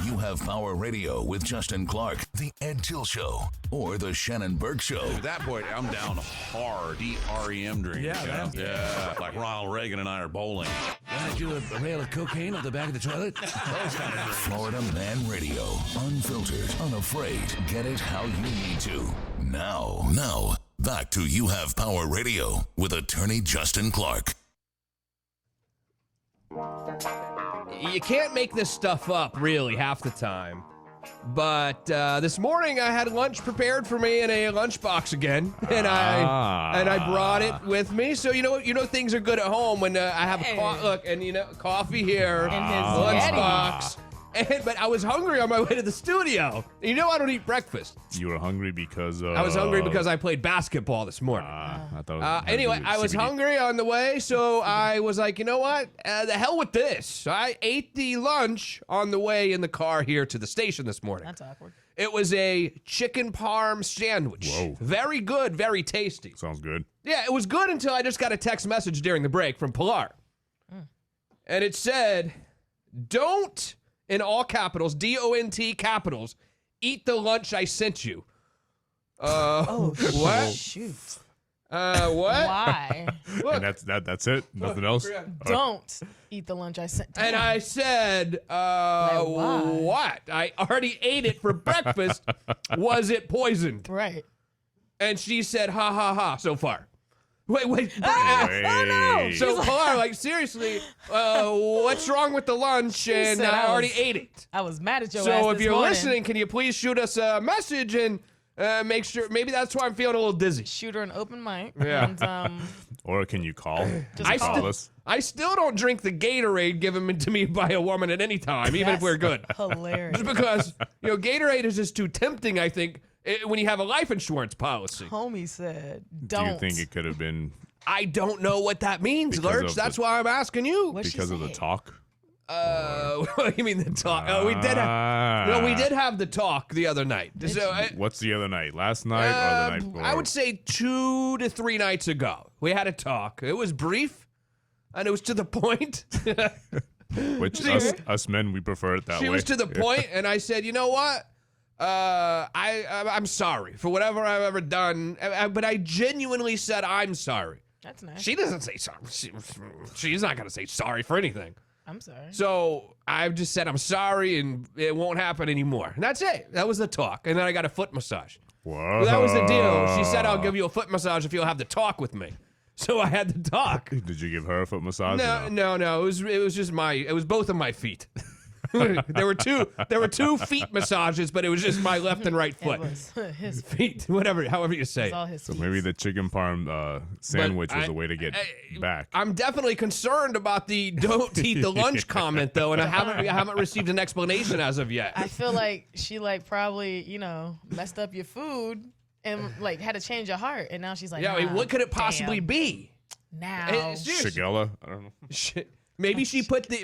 You Have Power Radio with Justin Clark, The Ed Till Show, or The Shannon Burke Show. At that point, I'm down hard. DREM drink. Yeah. Like Ronald Reagan and I are bowling. Want to do a rail of cocaine on the back of the toilet? Those kind of drinks. Florida Man Radio. Unfiltered, unafraid. Get it how you need to. Now, back to You Have Power Radio with attorney Justin Clark. You can't make this stuff up, really, half the time. But this morning I had lunch prepared for me in a lunchbox again, and I brought it with me. So you know things are good at home when I have coffee here in his lunchbox. But I was hungry on my way to the studio. You know I don't eat breakfast. You were hungry because I was hungry because I played basketball this morning. I thought anyway, I was hungry on the way, so I was like, you know what? The hell with this. So I ate the lunch on the way in the car here to the station this morning. That's awkward. It was a chicken parm sandwich. Whoa. Very good, very tasty. Sounds good. Yeah, it was good until I just got a text message during the break from Pilar. And it said, don't, in all capitals, DONT capitals, eat the lunch I sent you. What? Shoot. What? Why? Look, And that's it. Nothing else. Don't eat the lunch I sent. and I said, why? what? I already ate it for breakfast. Was it poisoned? Right. And she said, ha ha ha, so far. Wait. Oh no! So, hold on, like, seriously, what's wrong with the lunch? And said I I already was- ate it. I was mad at your ass So, if this you're morning. listening, can you please shoot us a message and make sure? Maybe that's why I'm feeling a little dizzy. Shoot her an open mic. Yeah. And, Or can you call? I Call still, us. I still don't drink the Gatorade given to me by a woman at any time, even if we're good. Hilarious. Just because, Gatorade is just too tempting, I think, when you have a life insurance policy. Homie said, Do don't. you think it could have been I don't know what that means, Because Lurch. of That's the- why I'm asking you. because of the talk? What do you mean the talk? Oh, we did have the talk the other night. So, What's the other night? Last night or the night before? I would say 2 to 3 nights ago. We had a talk. It was brief, and it was to the point. Which See, us men, we prefer it that way. She was to the point, and I said, you know what? I'm sorry for whatever I've ever done, but I genuinely said I'm sorry. That's nice. She doesn't say sorry. She's not going to say sorry for anything. I'm sorry. So I've just said I'm sorry, and it won't happen anymore. And that's it. That was the talk. And then I got a foot massage. Whoa. Well, that was the deal. She said, I'll give you a foot massage if you'll have the talk with me. So I had the talk. Did you give her a foot massage? No. It was just it was both of my feet. there were two feet massages, but it was just my left and right foot. It was his Feet, however you say. It's all his So feet. maybe the chicken parm sandwich was a way to get back. I'm definitely concerned about the don't eat the lunch comment though, and I haven't received an explanation as of yet. I feel like she probably messed up your food and had to change your heart, and now she's like, yeah, I mean, nah, what could it possibly damn. be? Now Seriously. Shigella? I don't know. Maybe she put the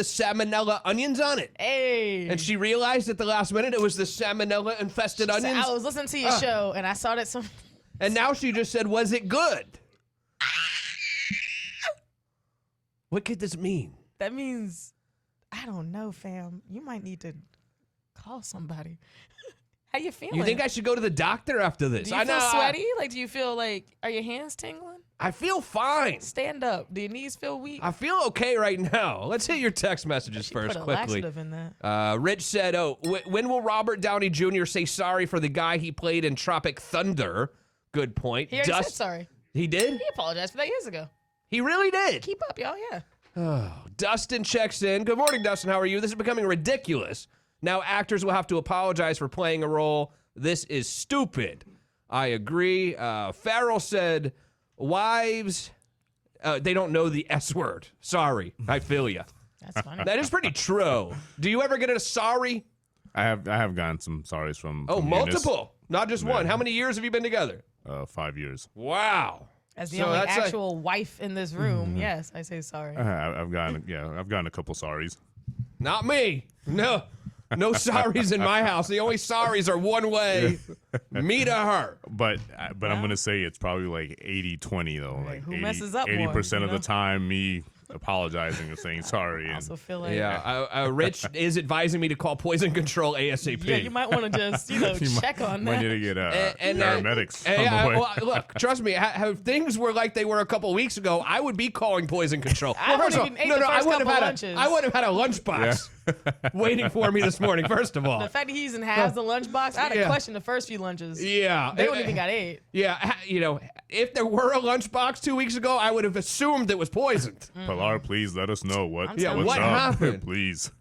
salmonella onions on it. Hey. And she realized at the last minute it was the salmonella infested So onions. I was listening to your show, and I saw that some. And now she just said, was it good? What could this mean? That means, I don't know, fam. You might need to call somebody. How you feeling? You think I should go to the doctor after this? Do you feel sweaty? Do you feel are your hands tingling? I feel fine. Stand up. Do your knees feel weak? I feel okay right now. Let's hit your text messages first, put a quickly. laxative in that. Rich said, when will Robert Downey Jr. say sorry for the guy he played in Tropic Thunder? Good point. He already said sorry. He did? He apologized for that years ago. He really did? Keep up, y'all, yeah. Oh, Dustin checks in. Good morning, Dustin. How are you? This is becoming ridiculous. Now actors will have to apologize for playing a role. This is stupid. I agree. Farrell said, wives, they don't know the S word. Sorry. I feel you. That's funny. That is pretty true. Do you ever get a sorry? I have gotten some sorries from Oh, Eunice. multiple. Not just one. How many years have you been together? 5 years. Wow. As the So only that's actual wife in this room, yes, I say sorry. I've gotten a couple sorries. Not me. No sorries in my house. The only sorries are one way, me to her. But I'm gonna say it's probably like 80-20 though. Like who messes up more, 80% you of the know? time, me apologizing and saying sorry. I also feel like Rich is advising me to call poison control ASAP. yeah, you might want to just check on Might that. need to get paramedics on the way. Well, look, trust me. How things were like they were a couple weeks ago, I would be calling poison control. I first of wouldn't all, even ate the I first wouldn't couple have lunches. I wouldn't have had a lunchbox waiting for me this morning. First of all, The fact that he even has the lunchbox, I had Yeah. a question the first few lunches. Yeah. They wouldn't even got ate. Yeah, if there were a lunchbox 2 weeks ago, I would have assumed it was poisoned. Pilar, please let us know what. Yeah, what's what up. happened? Please.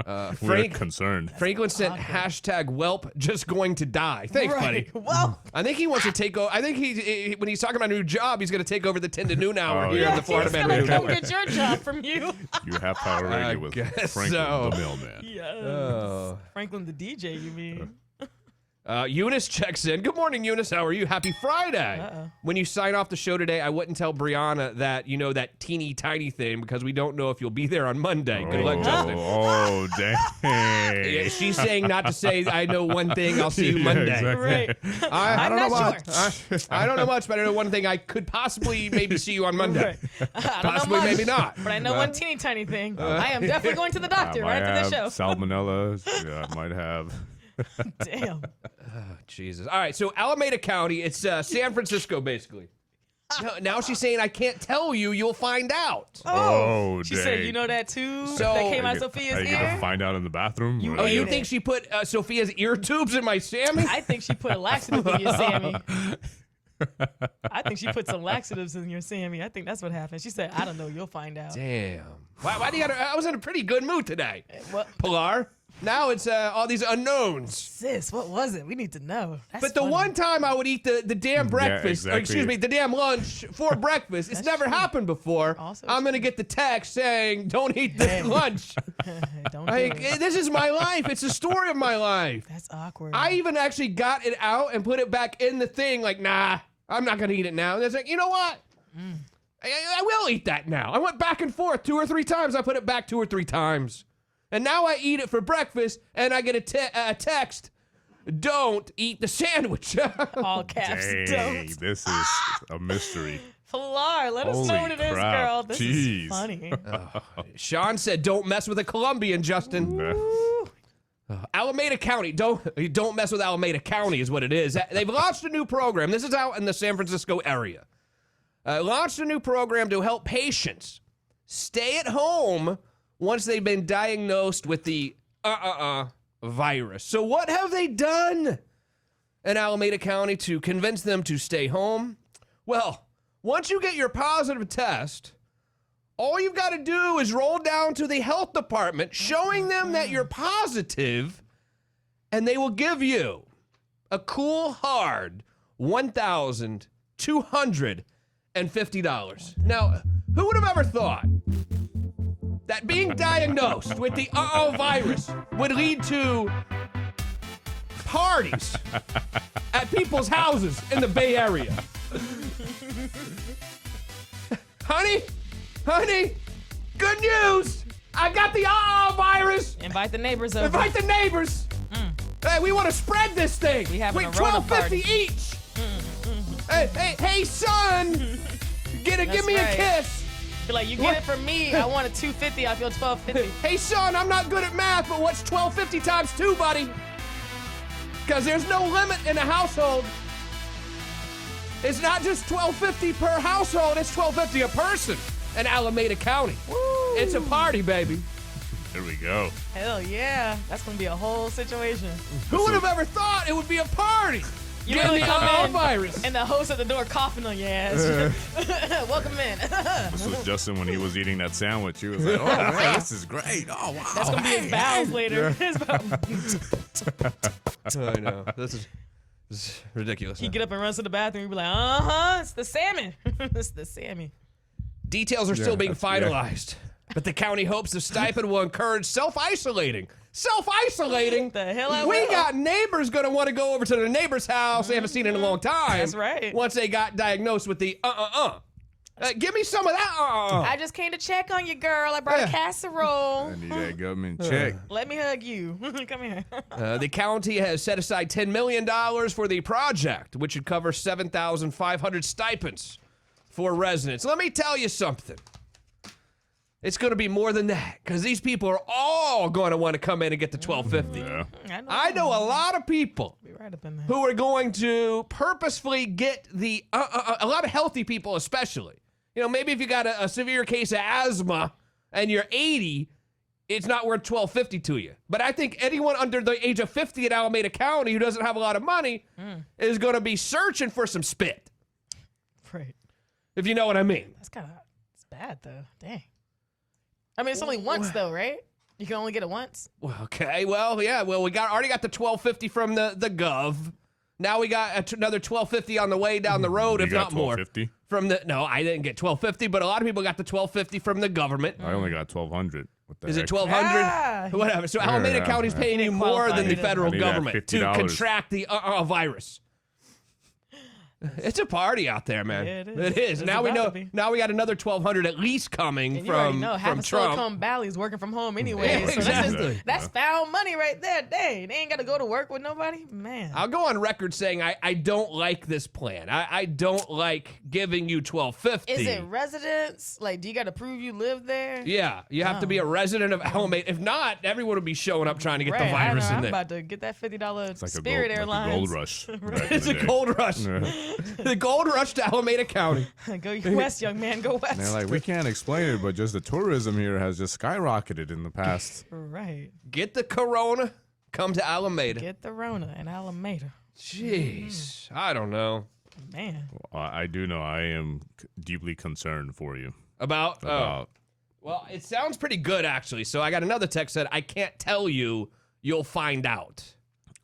We're Frank- concerned. Franklin sent hashtag whelp just going to die. Thanks, buddy. Well, I think he wants to take over. I think he when he's talking about a new job, he's going to take over the 10 to noon hour Oh, here yeah. on the Florida he's Man gonna Radio come Network. get your job from you. You have Power Radio with guess Franklin so. the Mailman. Yes. Oh. Franklin the DJ, you mean? Eunice checks in. Good morning, Eunice. How are you? Happy Friday. Uh-oh. When you sign off the show today, I wouldn't tell Brianna that, that teeny tiny thing because we don't know if you'll be there on Monday. Good luck, Justin. Oh, dang. Yeah, she's saying not to say I know one thing, I'll see you Yeah, Monday. exactly. Right. I don't I'm know not much. I don't know much, but I know one thing. I could possibly maybe see you on Monday. I don't know Possibly, much, maybe not. But I know one teeny tiny thing. I am definitely going to the doctor I right might after the show. have salmonella. Yeah, I might have. Damn. Oh, Jesus. All right, so Alameda County, it's San Francisco, basically. Now she's saying, I can't tell you, you'll find out. Oh, She dang. said, you know that too? So- that came out Are Sophia's you gonna ear? find out in the bathroom? You Or- You think she put Sophia's ear tubes in my Sammy? I think she put a laxative in your Sammy. I think she put some laxatives in your Sammy. I think that's what happened. She said, I don't know. You'll find out. Damn. Why do you gotta, I was in a pretty good mood today. What? Pilar. Now it's all these unknowns. Sis, what was it? We need to know. That's But the funny. one time I would eat the damn breakfast, or exactly. excuse me, the damn lunch for breakfast, it's never happened before. Also I'm going to get the text saying, don't eat the lunch. Don't Like, do it. this is my life. It's the story of my life. That's awkward. I even actually got it out and put it back in the thing like, nah, I'm not going to eat it now. And it's like, you know what? I will eat that now. I went back and forth 2 or 3 times. I put it back 2 or 3 times. And now I eat it for breakfast, and I get a text, don't eat the sandwich. All caps, Dang, don't. this is a mystery. Pilar, let us know Holy what it is, crap. girl. This Jeez. is funny. Sean said, don't mess with a Colombian, Justin. Alameda County, don't mess with Alameda County is what it is. They've launched a new program. This is out in the San Francisco area. Launched a new program to help patients stay at home once they've been diagnosed with the virus. So what have they done in Alameda County to convince them to stay home? Well, once you get your positive test, all you've got to do is roll down to the health department showing them that you're positive, and they will give you a cool, hard $1,250. Now, who would have ever thought that being diagnosed with the virus would lead to parties at people's houses in the Bay Area? Honey, good news! I got the virus! Invite the neighbors over. Invite the neighbors! Hey, we want to spread this thing! We having a Wait, Rona $12.50 party. each! Hey, son! Give me right. a kiss! Be like, you get it from me. I want a $250. I feel $12.50. Hey, son, I'm not good at math, but what's $12.50 times 2, buddy? Because there's no limit in a household. It's not just $12.50 per household, it's $12.50 a person in Alameda County. Woo. It's a party, baby. There we go. Hell yeah. That's going to be a whole situation. Who would have ever thought it would be a party? You Getting really the come in, virus. and the host at the door coughing on your ass. Welcome in. This was Justin when he was eating that sandwich. He was like, oh, man, this is great. Oh, wow. That's going to be his bowels later. His I know. This is ridiculous. He get up and runs to the bathroom. You be like, it's the salmon. It's the Sammy. Details are still being finalized, but the county hopes the stipend will encourage self-isolating. Self-isolating? The hell I We will. got neighbors going to want to go over to their neighbor's house they haven't seen in a long time. That's right. Once they got diagnosed with the give me some of that I just came to check on you, girl. I brought a casserole. I need that government check. Let me hug you. Come here. The county has set aside $10 million for the project, which would cover 7,500 stipends for residents. Let me tell you something. It's going to be more than that, because these people are all going to want to come in and get the $12.50. Yeah. I know a lot of people Be right up in there. who are going to purposefully get the, a lot of healthy people especially. You know, maybe if you got a severe case of asthma and you're 80, it's not worth $12.50 to you. But I think anyone under the age of 50 in Alameda County who doesn't have a lot of money is going to be searching for some spit, Right. if you know what I mean. That's kind of, it's bad though. Dang. I mean, it's only once though, right? You can only get it once. Well, okay, well, yeah, well, we already got the $12.50 from the gov. Now we got another $12.50 on the way down the road, You if got not more. $12.50? No, I didn't get $12.50, but a lot of people got the $12.50 from the government. I only got $1,200. What the Is heck? it $1,200? Ah. Whatever. So Alameda Yeah. County's paying you Didn't more qualify than the either. federal I need that government to $50. contract the virus. It's a party out there, man. Yeah, it is. It is. It's Now we about know. to be. Now we got another 1,200 at least coming And you already from know half of Trump. Silicon Valley is working from home anyway. Yeah, So exactly. that's found money right there. Dang, they ain't got to go to work with nobody. Man. I'll go on record saying I don't like this plan. I don't like giving you $1,250. Is it residence? Like, do you got to prove you live there? Yeah, you have to be a resident of Alameda. If not, everyone would be showing up trying to get the Right, I virus know. in I'm there. about to get that $50 It's like Spirit a Airlines. gold rush. back in It's the a day. gold rush. The gold rush to Alameda County. Go west, young man. Go west. And they're like, we can't explain it, but just the tourism here has just skyrocketed in the past. Right. Get the corona, come to Alameda. Get the Rona in Alameda. Jeez, I don't know. Man. I do know I am deeply concerned for you. About? Well, it sounds pretty good, actually. So I got another text that I can't tell you. You'll find out.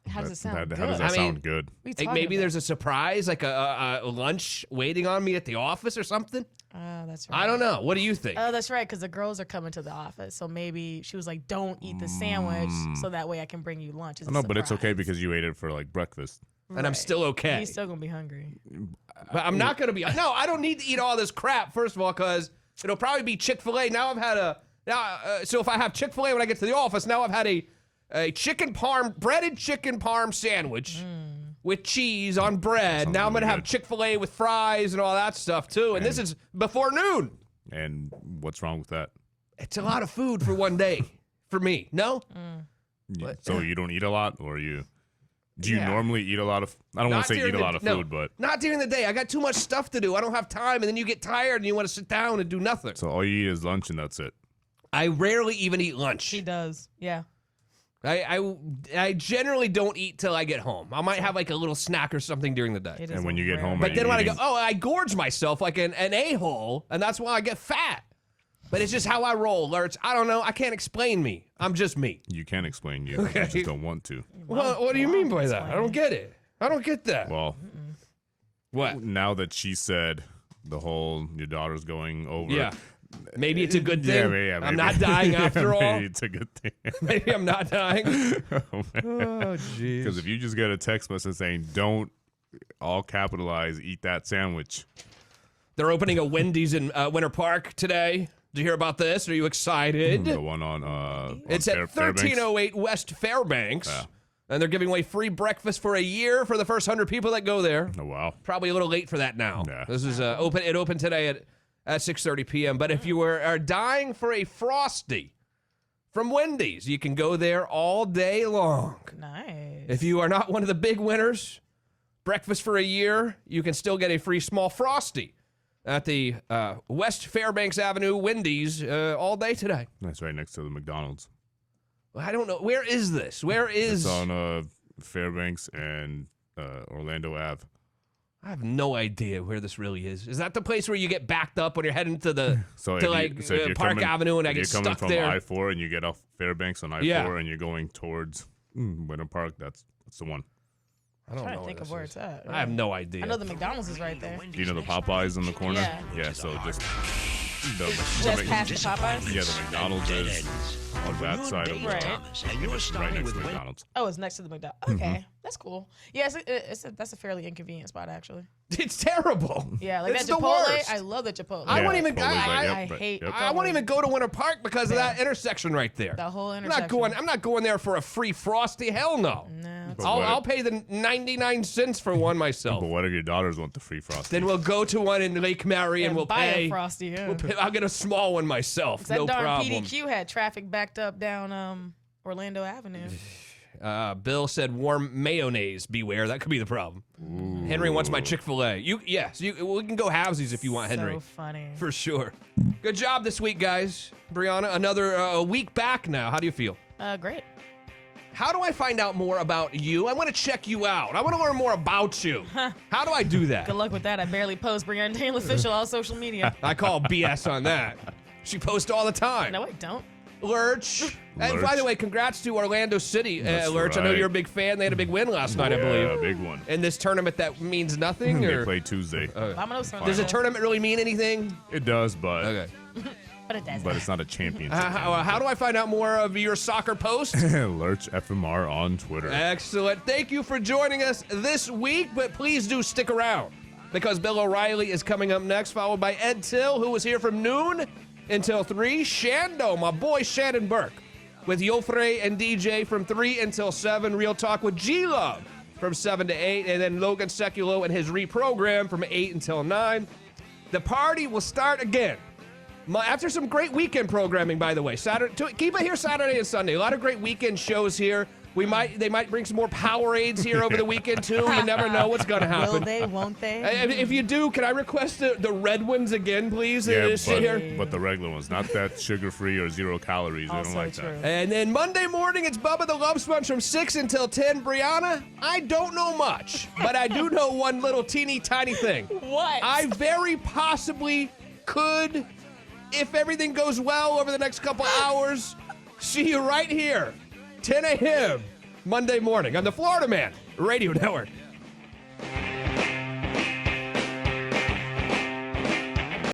How does it sound How good? does that sound good? Like maybe there's a surprise, like a lunch waiting on me at the office or something. That's right. I don't know. What do you think? Oh, that's right, because the girls are coming to the office. So maybe she was like, don't eat the sandwich so that way I can bring you lunch. No, but it's okay because you ate it for like breakfast. And I'm still okay. He's still going to be hungry. But I'm not going to be. No, I don't need to eat all this crap, first of all, because it'll probably be Chick-fil-A. Now I've had so if I have Chick-fil-A when I get to the office, now I've had a breaded chicken parm sandwich with cheese on bread. Sounds Now I'm really going to have good. Chick-fil-A with fries and all that stuff, too. And this is before noon. And what's wrong with that? It's a lot of food for one day for me. No? So you don't eat a lot, or you? Do you Yeah. normally eat a lot of? I don't want to say eat a lot of food, but not during the day. I got too much stuff to do. I don't have time, and then you get tired and you want to sit down and do nothing. so all you eat is lunch, and that's it. I rarely even eat lunch. He does. Yeah. I generally don't eat till I get home. I might have like a little snack or something during the day. And when you get home, But are then you when I eating- go, I gorge myself like an a-hole, and that's why I get fat. But it's just how I roll, Lurch. I don't know. I can't explain me. I'm just me. You can't explain you. Okay. You just don't want to. Well, what do you mean by that? I don't get it. I don't get that. Well, what? Now that she said the whole your daughter's going over. Yeah. Maybe it's a good Yeah, thing. maybe- I'm not dying after all. Maybe it's a good thing. Maybe I'm not dying. Oh, jeez. Because if you just get a text message saying, don't, all capitalize, eat that sandwich. They're opening a Wendy's in Winter Park today. Did you hear about this? Are you excited? The one on It's at Fairbanks. 1308 West Fairbanks. Yeah. And they're giving away free breakfast for a year for the first 100 people that go there. Oh, wow. Probably a little late for that now. Yeah. This is open. It opened today at 6:30 p.m. But if you are dying for a Frosty from Wendy's, you can go there all day long. Nice. If you are not one of the big winners, breakfast for a year, you can still get a free small Frosty at the West Fairbanks Avenue Wendy's all day today. That's right next to the McDonald's. I don't know. Where is this? Where is... It's on Fairbanks and Orlando Ave. I have no idea where this really is. Is that the place where you get backed up when you're heading to the If you're Park coming- Avenue and I if get you're coming stuck from there? I-4 and you get off Fairbanks on I-4 Yeah. and you're going towards Winter Park, that's the one. I don't I'm trying know to think of where it's at. I have no idea. I know the McDonald's is right there. Do you know the Popeyes in the corner? Yeah. So just... Just past the Popeyes? Yeah, the McDonald's is on that side of the Right. It's right next to the McDonald's. Oh, it's next to the McDonald's. Okay, that's cool. Yeah, that's a fairly inconvenient spot actually. It's terrible. Yeah, like It's that the Chipotle. worst. I love the Chipotle. I won't even. Chipotle's right, yep, I right, hate. yep. I won't even go to Winter Park because of that intersection right there. The whole I'm intersection. not going there for a free Frosty. Hell no. No. But what- I'll pay the 99 cents for one myself. But what if your daughters want the free Frosty? Then we'll go to one in Lake Mary and we'll buy pay. a Frosty. Yeah. I'll get a small one myself. That No darn problem. PDQ had traffic backed up down Orlando Avenue. Bill said warm mayonnaise. Beware, that could be the problem. Henry wants my Chick-fil-A. We can go halvesies if you want, Henry. So funny. For sure. Good job this week, guys. Brianna, another week back now. How do you feel? Great. How do I find out more about you? I want to check you out. I want to learn more about you. How do I do that? Good luck with that. I barely post Brianna Daniel official on social media. I call BS on that. She posts all the time. No, I don't. Lurch. And by the way, congrats to Orlando City, That's Lurch. I know right. you're a big fan. They had a big win last night, I believe. Yeah, big one. In this tournament that means nothing? They Or play Tuesday. does a tournament really mean anything? It does, but But it doesn't. but it's not a championship. How do I find out more of your soccer posts? Lurch FMR on Twitter. Excellent. Thank you for joining us this week, but please do stick around. because Bill O'Reilly is coming up next, followed by Ed Till, who was here from noon until 3. Shando, my boy Shannon Burke, with Yofre and DJ from 3 until 7. Real Talk with G-Love from 7 to 8. And then Logan Seculo and his reprogram from 8 until 9. The party will start again. After some great weekend programming, by the way. Keep it here Saturday and Sunday. A lot of great weekend shows here. They might bring some more Powerades here over the weekend, too. You never know what's going to happen. Will they? Won't they? If you do, can I request the red ones again, please? Yeah, but the regular ones, not that sugar-free or 0 calories. I don't like that. And then Monday morning, it's Bubba the Love Sponge from 6 until 10. Brianna, I don't know much, but I do know one little teeny tiny thing. What? I very possibly could, if everything goes well over the next couple hours, see you right here, 10 a.m. Monday morning on the Florida Man Radio Network.